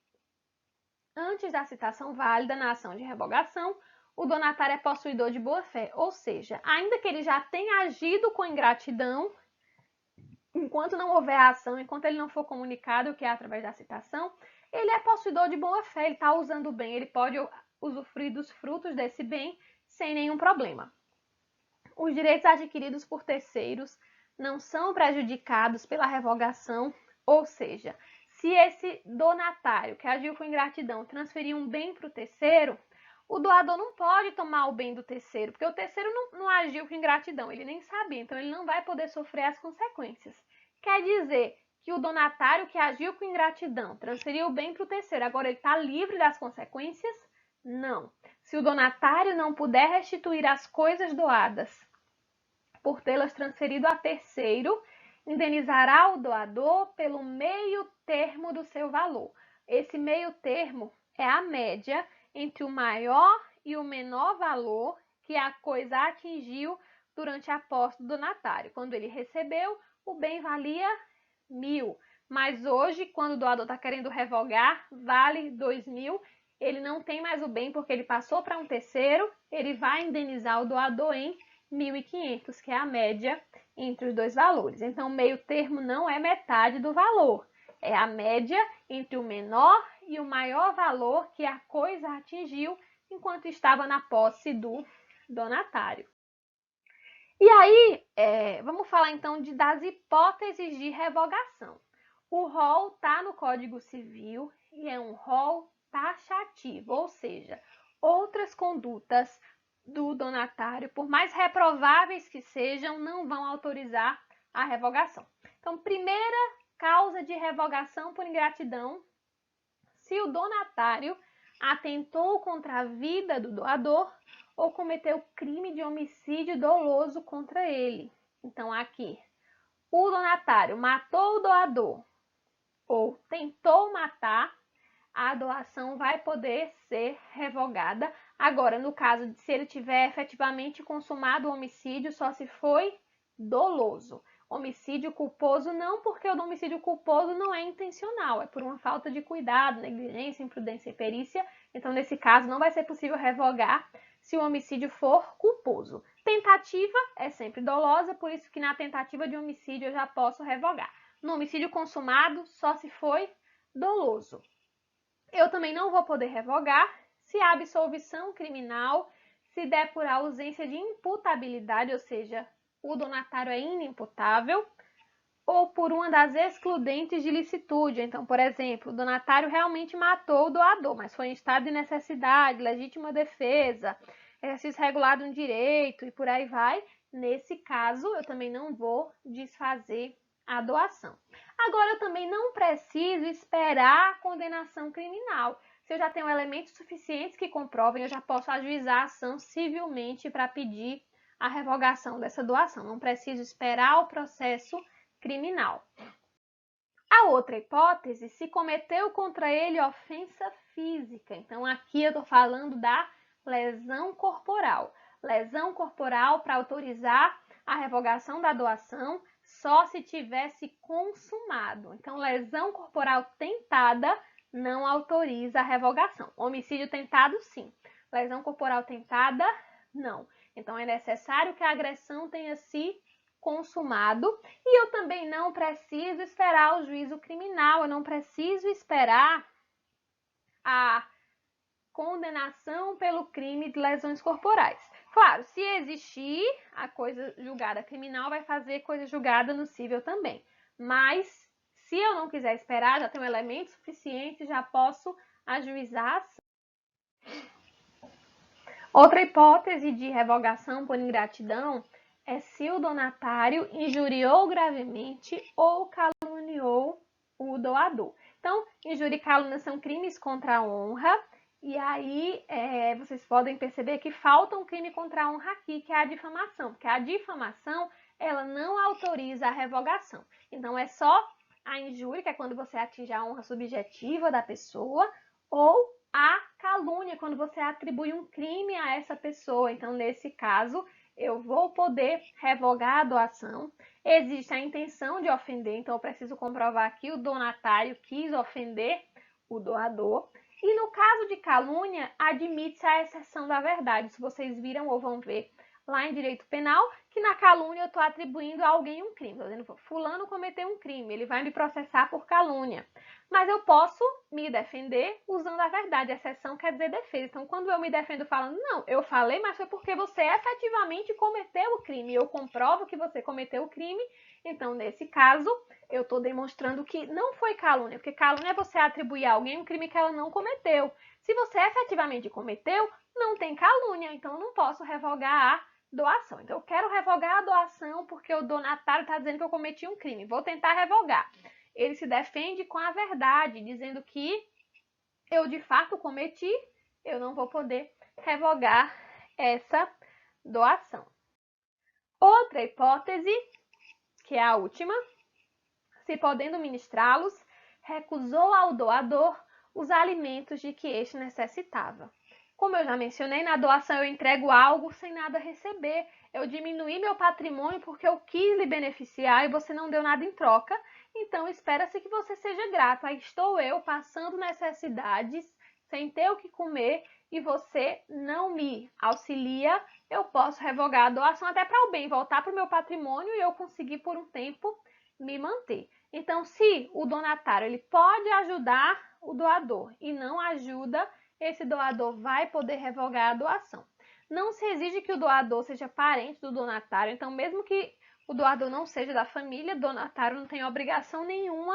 Antes da citação válida na ação de revogação, o donatário é possuidor de boa-fé, ou seja, ainda que ele já tenha agido com ingratidão, enquanto não houver a ação, enquanto ele não for comunicado, que é através da citação, ele é possuidor de boa-fé, ele está usando o bem, ele pode usufruir dos frutos desse bem sem nenhum problema. Os direitos adquiridos por terceiros não são prejudicados pela revogação, ou seja, se esse donatário que agiu com ingratidão transferir um bem para o terceiro, o doador não pode tomar o bem do terceiro, porque o terceiro não agiu com ingratidão, ele nem sabia, então ele não vai poder sofrer as consequências. Quer dizer que o donatário que agiu com ingratidão transferiu o bem para o terceiro, agora ele está livre das consequências? Não. Se o donatário não puder restituir as coisas doadas por tê-las transferido a terceiro, indenizará o doador pelo meio termo do seu valor. Esse meio termo é a média entre o maior e o menor valor que a coisa atingiu durante a posse do donatário. Quando ele recebeu, o bem valia 1.000, mas hoje, quando o doador está querendo revogar, vale 2.000. Ele não tem mais o bem porque ele passou para um terceiro, ele vai indenizar o doador em 1.500, que é a média entre os dois valores. Então, o meio termo não é metade do valor, é a média entre o menor e o maior valor que a coisa atingiu enquanto estava na posse do donatário. E aí, vamos falar então das hipóteses de revogação. O rol está no Código Civil e é um rol taxativo, ou seja, outras condutas do donatário, por mais reprováveis que sejam, não vão autorizar a revogação. Então, primeira causa de revogação por ingratidão, se o donatário atentou contra a vida do doador ou cometeu crime de homicídio doloso contra ele. Então, aqui, o donatário matou o doador ou tentou matar, a doação vai poder ser revogada. Agora, no caso de se ele tiver efetivamente consumado o homicídio, só se foi doloso. Homicídio culposo não, porque o homicídio culposo não é intencional, é por uma falta de cuidado, negligência, imprudência e perícia. Então, nesse caso, não vai ser possível revogar se o homicídio for culposo. Tentativa é sempre dolosa, por isso que na tentativa de homicídio eu já posso revogar. No homicídio consumado, só se foi doloso. Eu também não vou poder revogar se a absolvição criminal se der por ausência de imputabilidade, ou seja, o donatário é inimputável, ou por uma das excludentes de licitude. Então, por exemplo, o donatário realmente matou o doador, mas foi em estado de necessidade, legítima defesa, exercício regulado no direito e por aí vai. Nesse caso, eu também não vou desfazer a doação. Agora, eu também não preciso esperar a condenação criminal. Se eu já tenho elementos suficientes que comprovem, eu já posso ajuizar a ação civilmente para pedir a revogação dessa doação. Não preciso esperar o processo criminal. A outra hipótese, se cometeu contra ele ofensa física. Então, aqui eu estou falando da lesão corporal. Lesão corporal para autorizar a revogação da doação só se tivesse consumado. Então, lesão corporal tentada não autoriza a revogação. Homicídio tentado, sim. Lesão corporal tentada, não. Então, é necessário que a agressão tenha se consumado e eu também não preciso esperar o juízo criminal, eu não preciso esperar a condenação pelo crime de lesões corporais. Claro, se existir a coisa julgada criminal, vai fazer coisa julgada no cível também. Mas, se eu não quiser esperar, já tenho elementos suficientes, já posso ajuizar a ação. Outra hipótese de revogação por ingratidão é se o donatário injuriou gravemente ou caluniou o doador. Então, injúria e calúnia são crimes contra a honra, e aí vocês podem perceber que falta um crime contra a honra aqui, que é a difamação, porque a difamação, ela não autoriza a revogação. Então, é só a injúria, que é quando você atinge a honra subjetiva da pessoa, ou a calúnia, quando você atribui um crime a essa pessoa. Então, nesse caso, eu vou poder revogar a doação. Existe a intenção de ofender, então eu preciso comprovar que o donatário quis ofender o doador. E no caso de calúnia, admite-se a exceção da verdade. Se vocês viram ou vão ver lá em direito penal, que na calúnia eu estou atribuindo a alguém um crime. Estou dizendo, fulano cometeu um crime, ele vai me processar por calúnia. Mas eu posso me defender usando a verdade. Exceção quer dizer defesa. Então, quando eu me defendo falando, não, eu falei, mas foi porque você efetivamente cometeu o crime. Eu comprovo que você cometeu o crime. Então, nesse caso, eu estou demonstrando que não foi calúnia. Porque calúnia é você atribuir a alguém um crime que ela não cometeu. Se você efetivamente cometeu, não tem calúnia. Então, eu não posso revogar a doação. Então, eu quero revogar a doação porque o donatário está dizendo que eu cometi um crime. Vou tentar revogar. Ele se defende com a verdade, dizendo que eu de fato cometi, eu não vou poder revogar essa doação. Outra hipótese, que é a última, se podendo ministrá-los, recusou ao doador os alimentos de que este necessitava. Como eu já mencionei, na doação eu entrego algo sem nada receber. Eu diminuí meu patrimônio porque eu quis lhe beneficiar e você não deu nada em troca. Então, espera-se que você seja grato. Aí estou eu passando necessidades, sem ter o que comer, e você não me auxilia. Eu posso revogar a doação até para o bem voltar para o meu patrimônio e eu conseguir por um tempo me manter. Então, se o donatário ele pode ajudar o doador e não ajuda, esse doador vai poder revogar a doação. Não se exige que o doador seja parente do donatário, então mesmo que o doador não seja da família, o donatário não tem obrigação nenhuma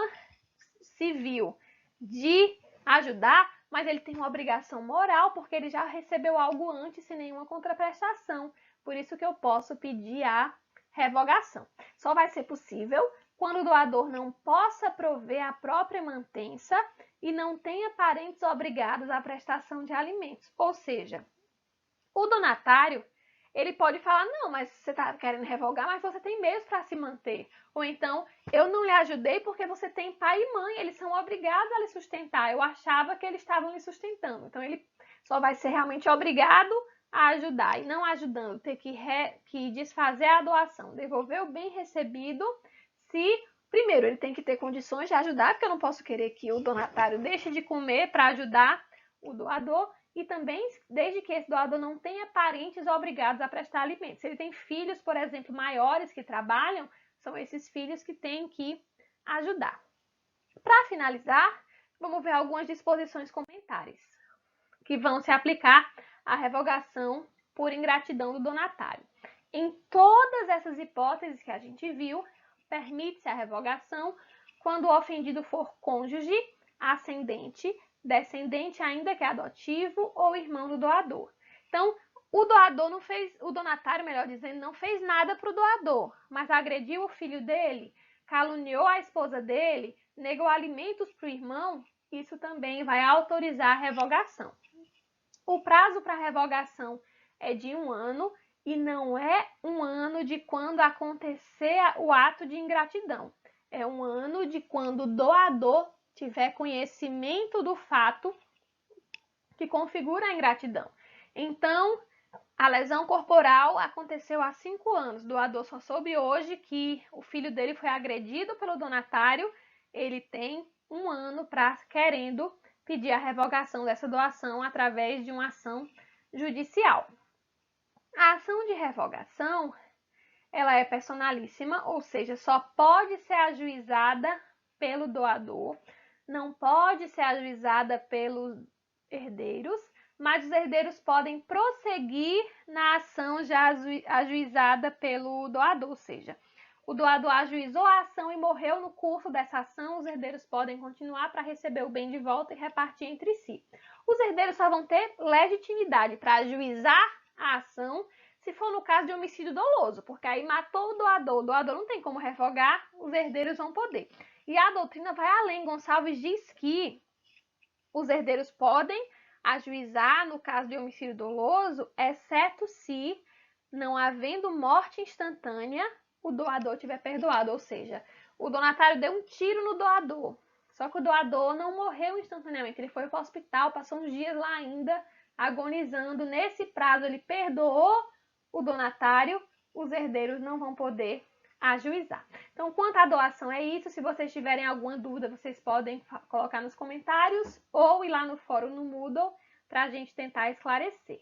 civil de ajudar, mas ele tem uma obrigação moral porque ele já recebeu algo antes sem nenhuma contraprestação. Por isso que eu posso pedir a revogação. Só vai ser possível quando o doador não possa prover a própria mantença e não tenha parentes obrigados à prestação de alimentos. Ou seja, o donatário, ele pode falar, não, mas você está querendo revogar, mas você tem meios para se manter. Ou então, eu não lhe ajudei porque você tem pai e mãe, eles são obrigados a lhe sustentar. Eu achava que eles estavam lhe sustentando. Então, ele só vai ser realmente obrigado a ajudar. E não ajudando, ter que desfazer a doação, devolver o bem recebido, se, primeiro, ele tem que ter condições de ajudar, porque eu não posso querer que o donatário deixe de comer para ajudar o doador, e também desde que esse doador não tenha parentes obrigados a prestar alimentos. Se ele tem filhos, por exemplo, maiores que trabalham, são esses filhos que têm que ajudar. Para finalizar, vamos ver algumas disposições complementares que vão se aplicar à revogação por ingratidão do donatário. Em todas essas hipóteses que a gente viu, permite-se a revogação quando o ofendido for cônjuge, ascendente, descendente ainda que adotivo ou irmão do doador. Então, o doador não fez, o donatário, melhor dizendo, não fez nada para o doador, mas agrediu o filho dele, caluniou a esposa dele, negou alimentos para o irmão, isso também vai autorizar a revogação. O prazo para revogação é de 1 ano e não é 1 ano de quando acontecer o ato de ingratidão. É 1 ano de quando o doador tiver conhecimento do fato que configura a ingratidão. Então, a lesão corporal aconteceu há 5 anos. O doador só soube hoje que o filho dele foi agredido pelo donatário. Ele tem 1 ano para querendo pedir a revogação dessa doação através de uma ação judicial. A ação de revogação, ela é personalíssima, ou seja, só pode ser ajuizada pelo doador, não pode ser ajuizada pelos herdeiros, mas os herdeiros podem prosseguir na ação já ajuizada pelo doador, ou seja, o doador ajuizou a ação e morreu no curso dessa ação, os herdeiros podem continuar para receber o bem de volta e repartir entre si. Os herdeiros só vão ter legitimidade para ajuizar a ação se for no caso de homicídio doloso, porque aí matou o doador não tem como revogar, os herdeiros vão poder. E a doutrina vai além, Gonçalves diz que os herdeiros podem ajuizar no caso de homicídio doloso, exceto se, não havendo morte instantânea, o doador tiver perdoado, ou seja, o donatário deu um tiro no doador, só que o doador não morreu instantaneamente, ele foi para o hospital, passou uns dias lá ainda, agonizando, nesse prazo ele perdoou o donatário, os herdeiros não vão poder ajuizar. Então, quanto à doação é isso, se vocês tiverem alguma dúvida, vocês podem colocar nos comentários ou ir lá no fórum no Moodle para a gente tentar esclarecer.